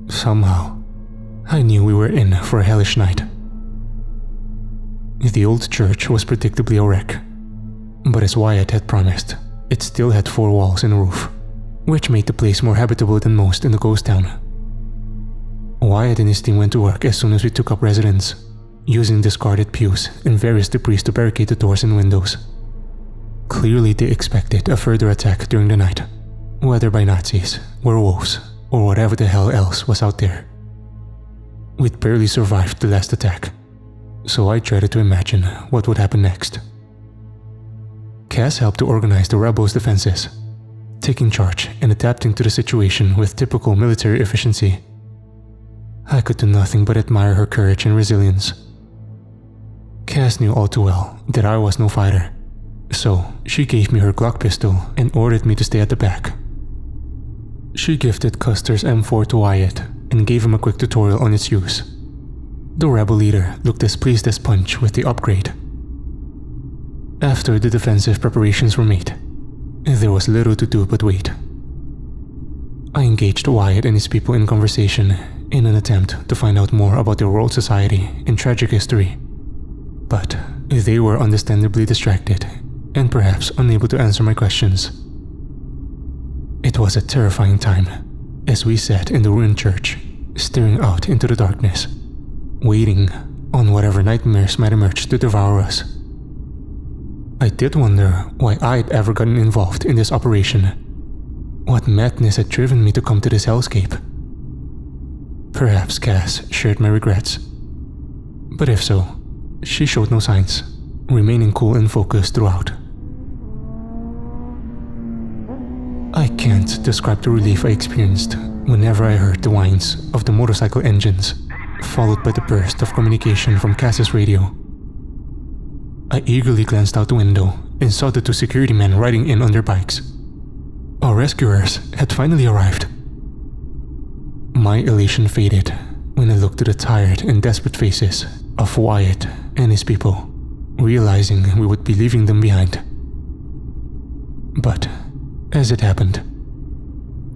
Somehow, I knew we were in for a hellish night. The old church was predictably a wreck, but as Wyatt had promised, It still had 4 walls and a roof, which made the place more habitable than most in the ghost town. Wyatt and his team went to work as soon as we took up residence, using discarded pews and various debris to barricade the doors and windows. Clearly they expected a further attack during the night, whether by Nazis, werewolves, or whatever the hell else was out there. We'd barely survived the last attack, so I dreaded to imagine what would happen next. Cass helped to organize the rebels' defenses, taking charge and adapting to the situation with typical military efficiency. I could do nothing but admire her courage and resilience. Cass knew all too well that I was no fighter, so she gave me her Glock pistol and ordered me to stay at the back. She gifted Custer's M4 to Wyatt and gave him a quick tutorial on its use. The rebel leader looked as pleased as Punch with the upgrade. After the defensive preparations were made, there was little to do but wait. I engaged Wyatt and his people in conversation in an attempt to find out more about their world society and tragic history, but they were understandably distracted and perhaps unable to answer my questions. It was a terrifying time as we sat in the ruined church, staring out into the darkness, waiting on whatever nightmares might emerge to devour us. I did wonder why I'd ever gotten involved in this operation. What madness had driven me to come to this hellscape? Perhaps Cass shared my regrets. But if so, she showed no signs, remaining cool and focused throughout. I can't describe the relief I experienced whenever I heard the whines of the motorcycle engines, followed by the burst of communication from Cass's radio. I eagerly glanced out the window and saw the 2 security men riding in on their bikes. Our rescuers had finally arrived. My elation faded when I looked at the tired and desperate faces of Wyatt and his people, realizing we would be leaving them behind. But, as it happened,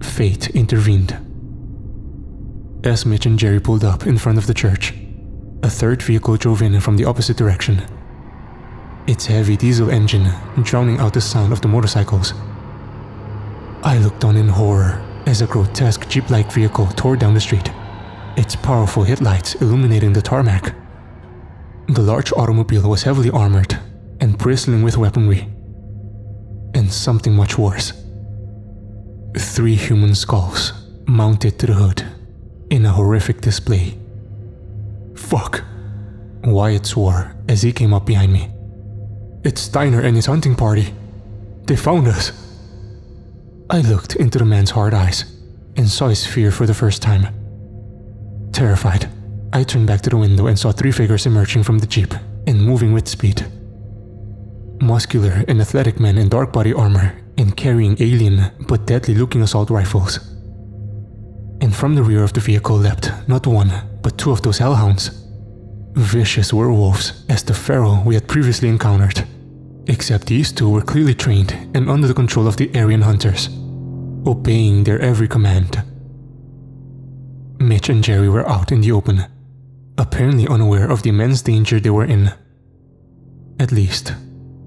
fate intervened. As Mitch and Jerry pulled up in front of the church, a 3rd vehicle drove in from the opposite direction, its heavy diesel engine drowning out the sound of the motorcycles. I looked on in horror as a grotesque Jeep-like vehicle tore down the street, its powerful headlights illuminating the tarmac. The large automobile was heavily armored and bristling with weaponry. And something much worse. 3 human skulls mounted to the hood in a horrific display. "Fuck," Wyatt swore as he came up behind me. "It's Steiner and his hunting party. They found us." I looked into the man's hard eyes and saw his fear for the first time. Terrified, I turned back to the window and saw 3 figures emerging from the Jeep and moving with speed. Muscular and athletic men in dark body armor and carrying alien but deadly-looking assault rifles. And from the rear of the vehicle leapt not 1 but 2 of those hellhounds. Vicious werewolves as the feral we had previously encountered, except these 2 were clearly trained and under the control of the Aryan hunters, obeying their every command. Mitch and Jerry were out in the open, apparently unaware of the immense danger they were in. At least,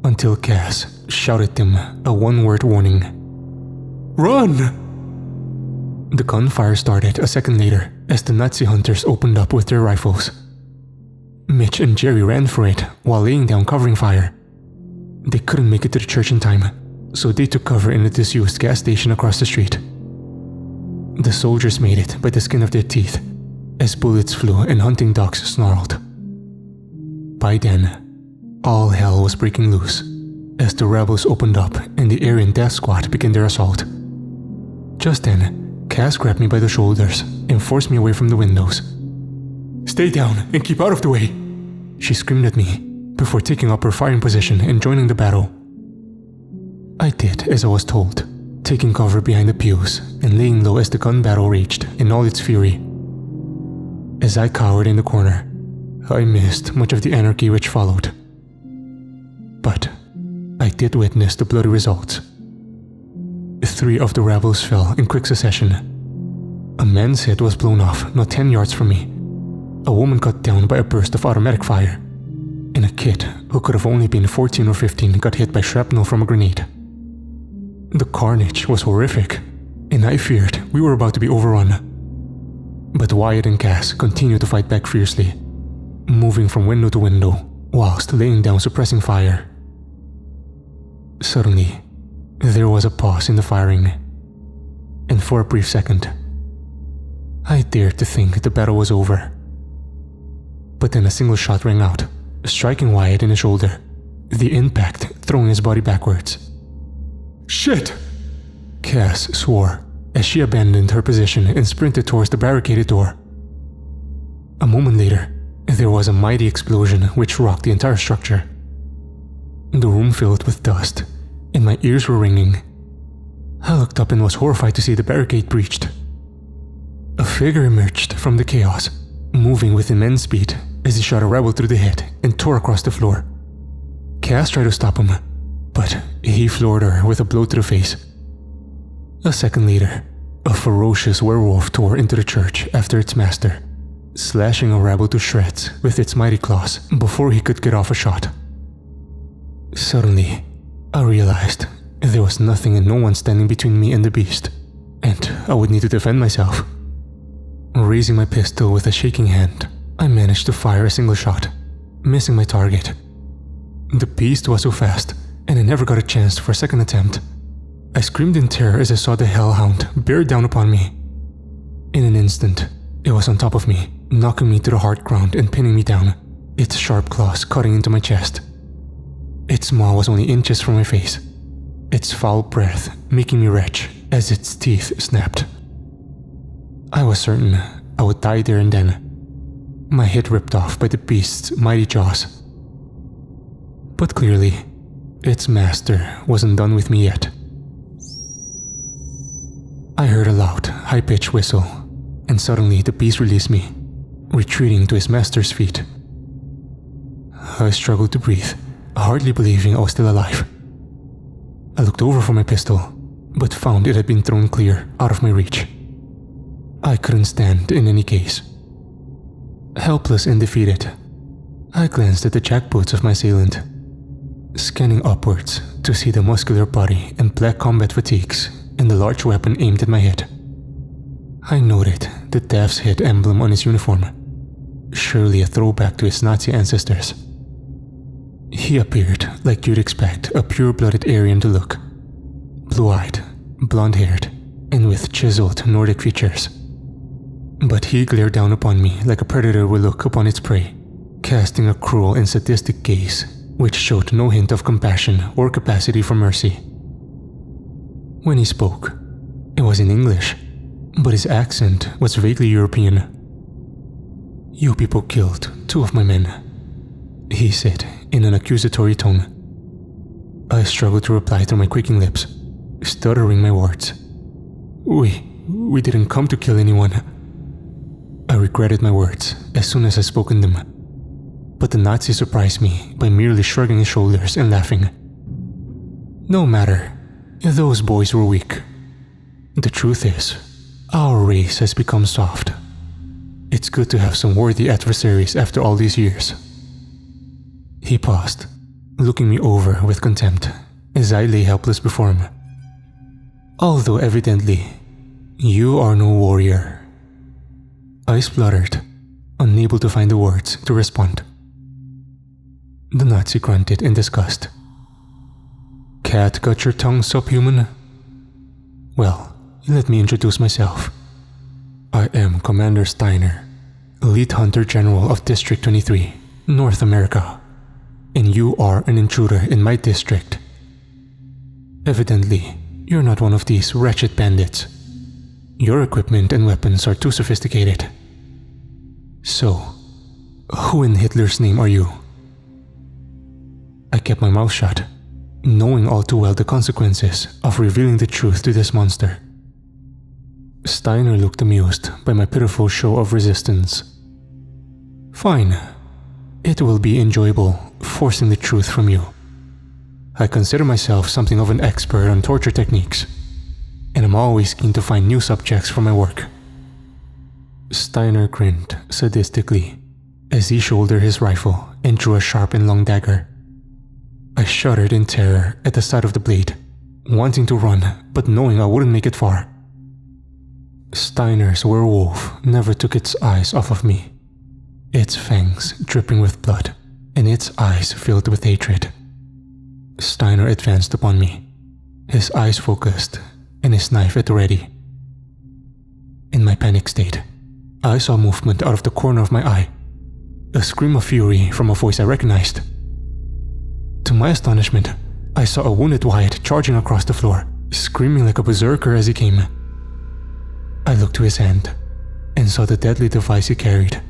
until Cass shouted them a 1-word warning. "Run!" The gunfire started a second later as the Nazi hunters opened up with their rifles. Mitch and Jerry ran for it while laying down covering fire. They couldn't make it to the church in time, so they took cover in a disused gas station across the street. The soldiers made it by the skin of their teeth as bullets flew and hunting dogs snarled. By then, all hell was breaking loose as the rebels opened up and the Aryan death squad began their assault. Just then, Cass grabbed me by the shoulders and forced me away from the windows. "Stay down and keep out of the way," she screamed at me before taking up her firing position and joining the battle. I did as I was told, taking cover behind the pews and laying low as the gun battle raged in all its fury. As I cowered in the corner, I missed much of the anarchy which followed. But I did witness the bloody results. 3 of the rebels fell in quick succession. A man's head was blown off not 10 yards from me, a woman cut down by a burst of automatic fire, and a kid who could have only been 14 or 15 got hit by shrapnel from a grenade. The carnage was horrific, and I feared we were about to be overrun. But Wyatt and Cass continued to fight back fiercely, moving from window to window whilst laying down suppressing fire. Suddenly, there was a pause in the firing, and for a brief second, I dared to think the battle was over. But then a single shot rang out, striking Wyatt in the shoulder, the impact throwing his body backwards. "Shit!" Cass swore as she abandoned her position and sprinted towards the barricaded door. A moment later, there was a mighty explosion which rocked the entire structure. The room filled with dust, and my ears were ringing. I looked up and was horrified to see the barricade breached. A figure emerged from the chaos, moving with immense speed as he shot a rebel through the head and tore across the floor. Cass tried to stop him, but he floored her with a blow to the face. A second later, a ferocious werewolf tore into the church after its master, slashing a rebel to shreds with its mighty claws before he could get off a shot. Suddenly, I realized there was nothing and no one standing between me and the beast, and I would need to defend myself. Raising my pistol with a shaking hand, I managed to fire a single shot, missing my target. The beast was so fast, and I never got a chance for a second attempt. I screamed in terror as I saw the hellhound bear down upon me. In an instant, it was on top of me, knocking me to the hard ground and pinning me down, its sharp claws cutting into my chest. Its maw was only inches from my face, its foul breath making me retch as its teeth snapped. I was certain I would die there and then, my head ripped off by the beast's mighty jaws. But clearly, its master wasn't done with me yet. I heard a loud, high-pitched whistle, and suddenly the beast released me, retreating to his master's feet. I struggled to breathe, hardly believing I was still alive. I looked over for my pistol, but found it had been thrown clear out of my reach. I couldn't stand in any case. Helpless and defeated, I glanced at the jackboots of my assailant, scanning upwards to see the muscular body and black combat fatigues and the large weapon aimed at my head. I noted the death's head emblem on his uniform, surely a throwback to his Nazi ancestors. He appeared like you'd expect a pure-blooded Aryan to look, blue-eyed, blonde-haired, and with chiseled Nordic features. But he glared down upon me like a predator would look upon its prey, casting a cruel and sadistic gaze which showed no hint of compassion or capacity for mercy. When he spoke, it was in English, but his accent was vaguely European. "You people killed 2 of my men," he said in an accusatory tone. I struggled to reply through my quaking lips, stuttering my words. We didn't come to kill anyone." I regretted my words as soon as I spoken them, but the Nazi surprised me by merely shrugging his shoulders and laughing. "No matter, those boys were weak. The truth is, our race has become soft. It's good to have some worthy adversaries after all these years." He paused, looking me over with contempt as I lay helpless before him. "Although evidently, you are no warrior." I spluttered, unable to find the words to respond. The Nazi grunted in disgust. "Cat got your tongue, subhuman? Well, let me introduce myself. I am Commander Steiner, Elite Hunter General of District 23, North America, and you are an intruder in my district. Evidently, you're not one of these wretched bandits. Your equipment and weapons are too sophisticated. So, who in Hitler's name are you?" I kept my mouth shut, knowing all too well the consequences of revealing the truth to this monster. Steiner looked amused by my pitiful show of resistance. "Fine. It will be enjoyable forcing the truth from you. I consider myself something of an expert on torture techniques, and I'm always keen to find new subjects for my work." Steiner grinned sadistically as he shouldered his rifle and drew a sharp and long dagger. I shuddered in terror at the sight of the blade, wanting to run, but knowing I wouldn't make it far. Steiner's werewolf never took its eyes off of me, its fangs dripping with blood and its eyes filled with hatred. Steiner advanced upon me, his eyes focused and his knife at the ready. In my panic state, I saw movement out of the corner of my eye, a scream of fury from a voice I recognized. To my astonishment, I saw a wounded Wyatt charging across the floor, screaming like a berserker as he came. I looked to his hand and saw the deadly device he carried.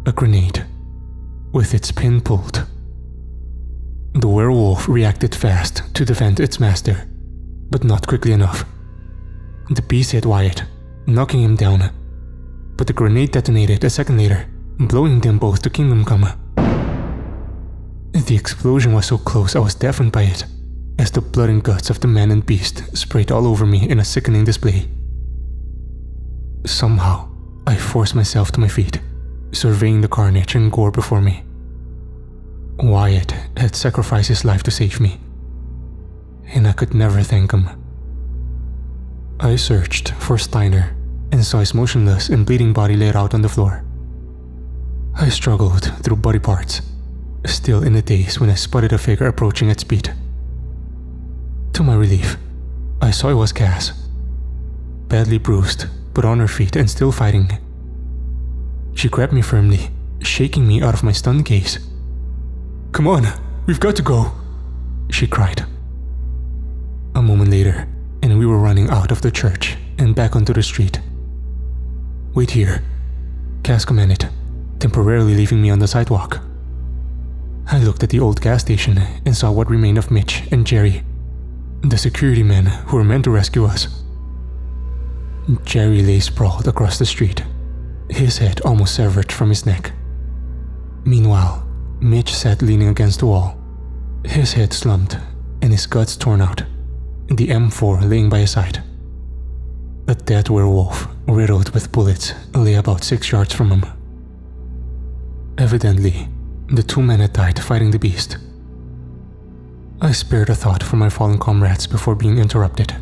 A grenade, with its pin pulled. The werewolf reacted fast to defend its master, but not quickly enough. The beast hit Wyatt, knocking him down, but the grenade detonated a second later, blowing them both to Kingdom Come. The explosion was so close I was deafened by it, as the blood and guts of the man and beast sprayed all over me in a sickening display. Somehow, I forced myself to my feet, surveying the carnage and gore before me. Wyatt had sacrificed his life to save me, and I could never thank him. I searched for Steiner and saw his motionless and bleeding body laid out on the floor. I struggled through body parts, still in a daze when I spotted a figure approaching at speed. To my relief, I saw it was Cass, badly bruised but on her feet and still fighting. She grabbed me firmly, shaking me out of my stunned gaze. "Come on, we've got to go," she cried. A moment later, and we were running out of the church and back onto the street. "Wait here," Cass commanded, temporarily leaving me on the sidewalk. I looked at the old gas station and saw what remained of Mitch and Jerry, the security men who were meant to rescue us. Jerry lay sprawled across the street, his head almost severed from his neck. Meanwhile, Mitch sat leaning against the wall, his head slumped and his guts torn out, the M4 laying by his side. A dead werewolf, riddled with bullets, lay about 6 yards from him. Evidently, the two men had died fighting the beast. I spared a thought for my fallen comrades before being interrupted.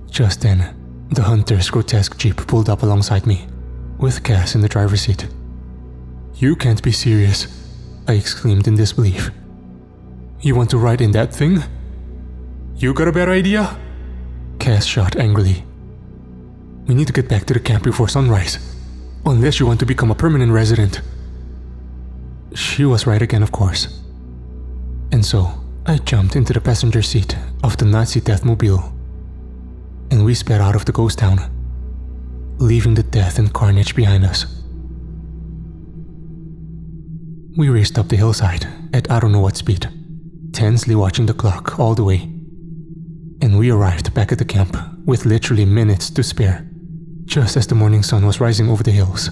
Just then, the hunter's grotesque jeep pulled up alongside me, with Cass in the driver's seat. "You can't be serious," I exclaimed in disbelief. "You want to ride in that thing?" "You got a better idea?" Cass shot angrily. "We need to get back to the camp before sunrise, unless you want to become a permanent resident." She was right again, of course. And so, I jumped into the passenger seat of the Nazi Deathmobile, and we sped out of the ghost town, leaving the death and carnage behind us. We raced up the hillside at I don't know what speed, tensely watching the clock all the way. And we arrived back at the camp with literally minutes to spare, just as the morning sun was rising over the hills.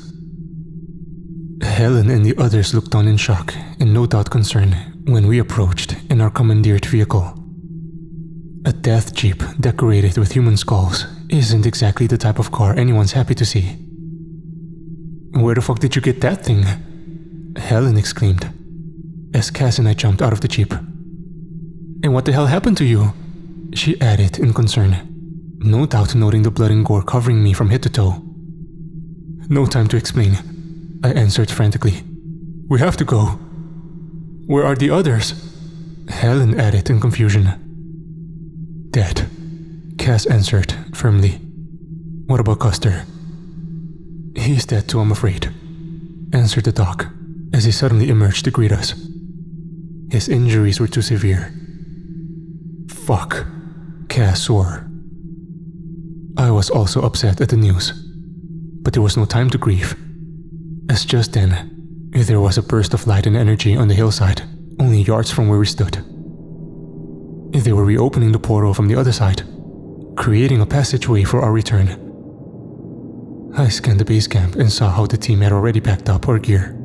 Helen and the others looked on in shock and no doubt concern when we approached in our commandeered vehicle. A death jeep decorated with human skulls isn't exactly the type of car anyone's happy to see. "Where the fuck did you get that thing?" Helen exclaimed, as Cass and I jumped out of the jeep. "And what the hell happened to you?" she added in concern, no doubt noting the blood and gore covering me from head to toe. "No time to explain," I answered frantically. "We have to go." "Where are the others?" Helen added in confusion. "Dead," Cass answered firmly. "What about Custer?" "He's dead too, I'm afraid," answered the doc as he suddenly emerged to greet us. His injuries were too severe. "Fuck," Cass swore. I was also upset at the news, but there was no time to grieve, as just then, there was a burst of light and energy on the hillside, only yards from where we stood. They were reopening the portal from the other side, creating a passageway for our return. I scanned the base camp and saw how the team had already packed up our gear,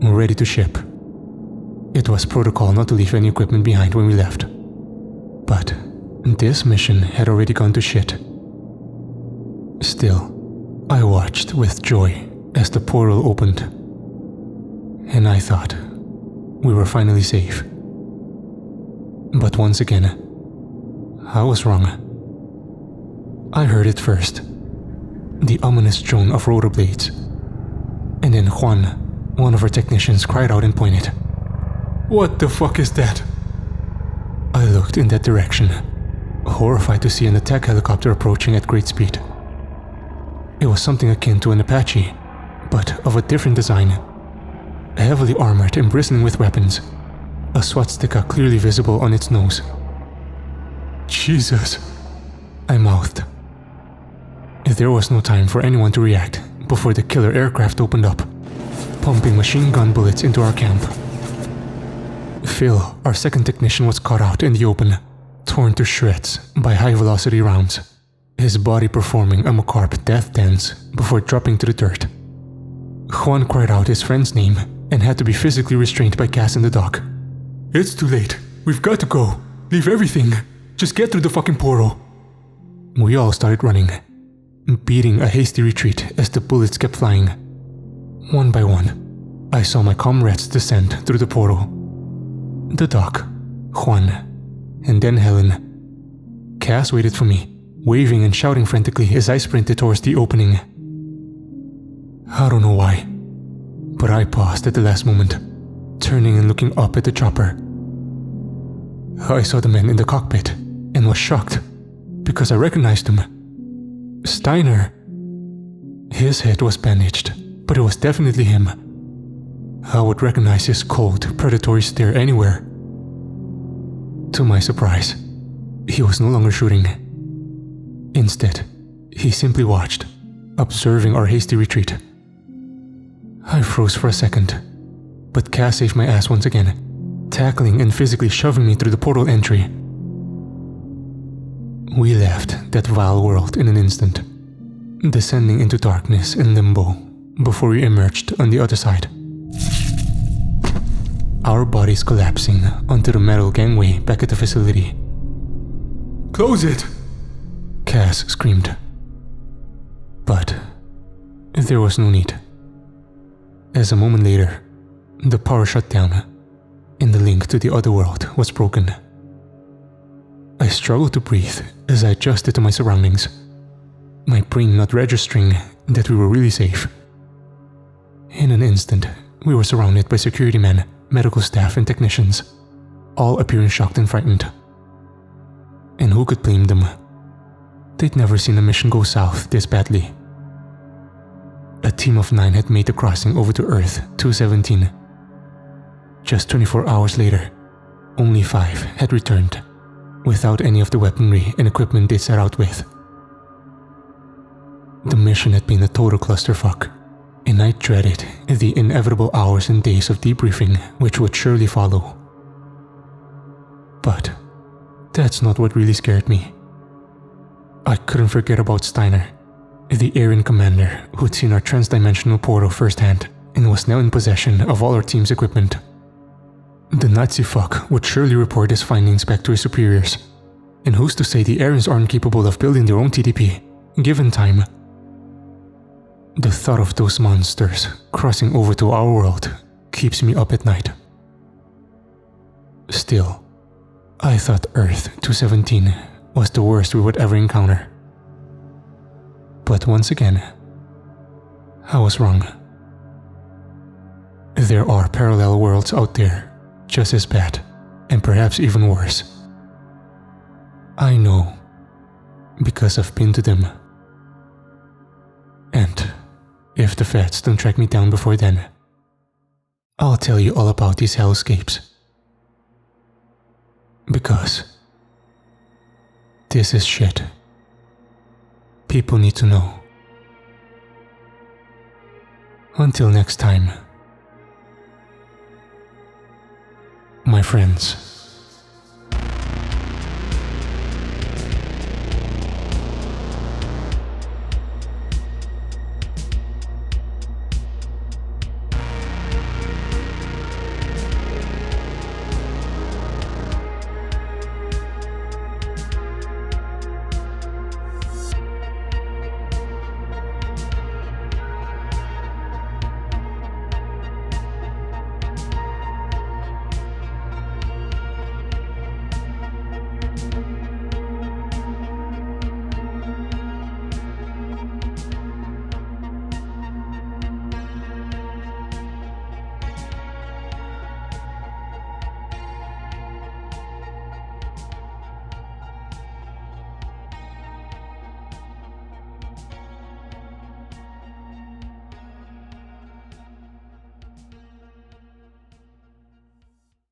ready to ship. It was protocol not to leave any equipment behind when we left. But this mission had already gone to shit. Still, I watched with joy as the portal opened, and I thought we were finally safe. But once again, I was wrong. I heard it first. The ominous drone of rotor blades. And then Juan, one of our technicians, cried out and pointed. "What the fuck is that?" I looked in that direction, horrified to see an attack helicopter approaching at great speed. It was something akin to an Apache, but of a different design. Heavily armored and bristling with weapons, a swastika clearly visible on its nose. "Jesus," I mouthed. There was no time for anyone to react before the killer aircraft opened up, pumping machine gun bullets into our camp. Phil, our second technician, was caught out in the open, torn to shreds by high-velocity rounds, his body performing a macabre death dance before dropping to the dirt. Juan cried out his friend's name and had to be physically restrained by Cass in the dock. "It's too late. We've got to go. Leave everything. Just get through the fucking portal." We all started running, beating a hasty retreat as the bullets kept flying. One by one, I saw my comrades descend through the portal. The doc, Juan, and then Helen. Cass waited for me, waving and shouting frantically as I sprinted towards the opening. I don't know why, but I paused at the last moment, turning and looking up at the chopper. I saw the man in the cockpit and was shocked because I recognized him. Steiner. His head was bandaged, but it was definitely him. I would recognize his cold, predatory stare anywhere. To my surprise, he was no longer shooting. Instead, he simply watched, observing our hasty retreat. I froze for a second, but Cass saved my ass once again, tackling and physically shoving me through the portal entry. We left that vile world in an instant, descending into darkness and limbo before we emerged on the other side. Our bodies collapsing onto the metal gangway back at the facility. "Close it!" Cass screamed. But there was no need, as a moment later, the power shut down and the link to the other world was broken. I struggled to breathe as I adjusted to my surroundings, my brain not registering that we were really safe. In an instant, we were surrounded by security men, medical staff and technicians, all appearing shocked and frightened. And who could blame them? They'd never seen a mission go south this badly. A team of 9 had made the crossing over to Earth 217. Just 24 hours later, only 5 had returned, without any of the weaponry and equipment they set out with. The mission had been a total clusterfuck, and I dreaded the inevitable hours and days of debriefing which would surely follow. But that's not what really scared me. I couldn't forget about Steiner, the Aryan commander who'd seen our transdimensional portal firsthand and was now in possession of all our team's equipment. The Nazi fuck would surely report his findings back to his superiors, and who's to say the Aryans aren't capable of building their own TDP, given time? The thought of those monsters crossing over to our world keeps me up at night. Still, I thought Earth 217 was the worst we would ever encounter. But once again, I was wrong. There are parallel worlds out there just as bad, and perhaps even worse. I know, because I've been to them. And if the feds don't track me down before then, I'll tell you all about these hellscapes. Because this is shit. People need to know. Until next time, my friends.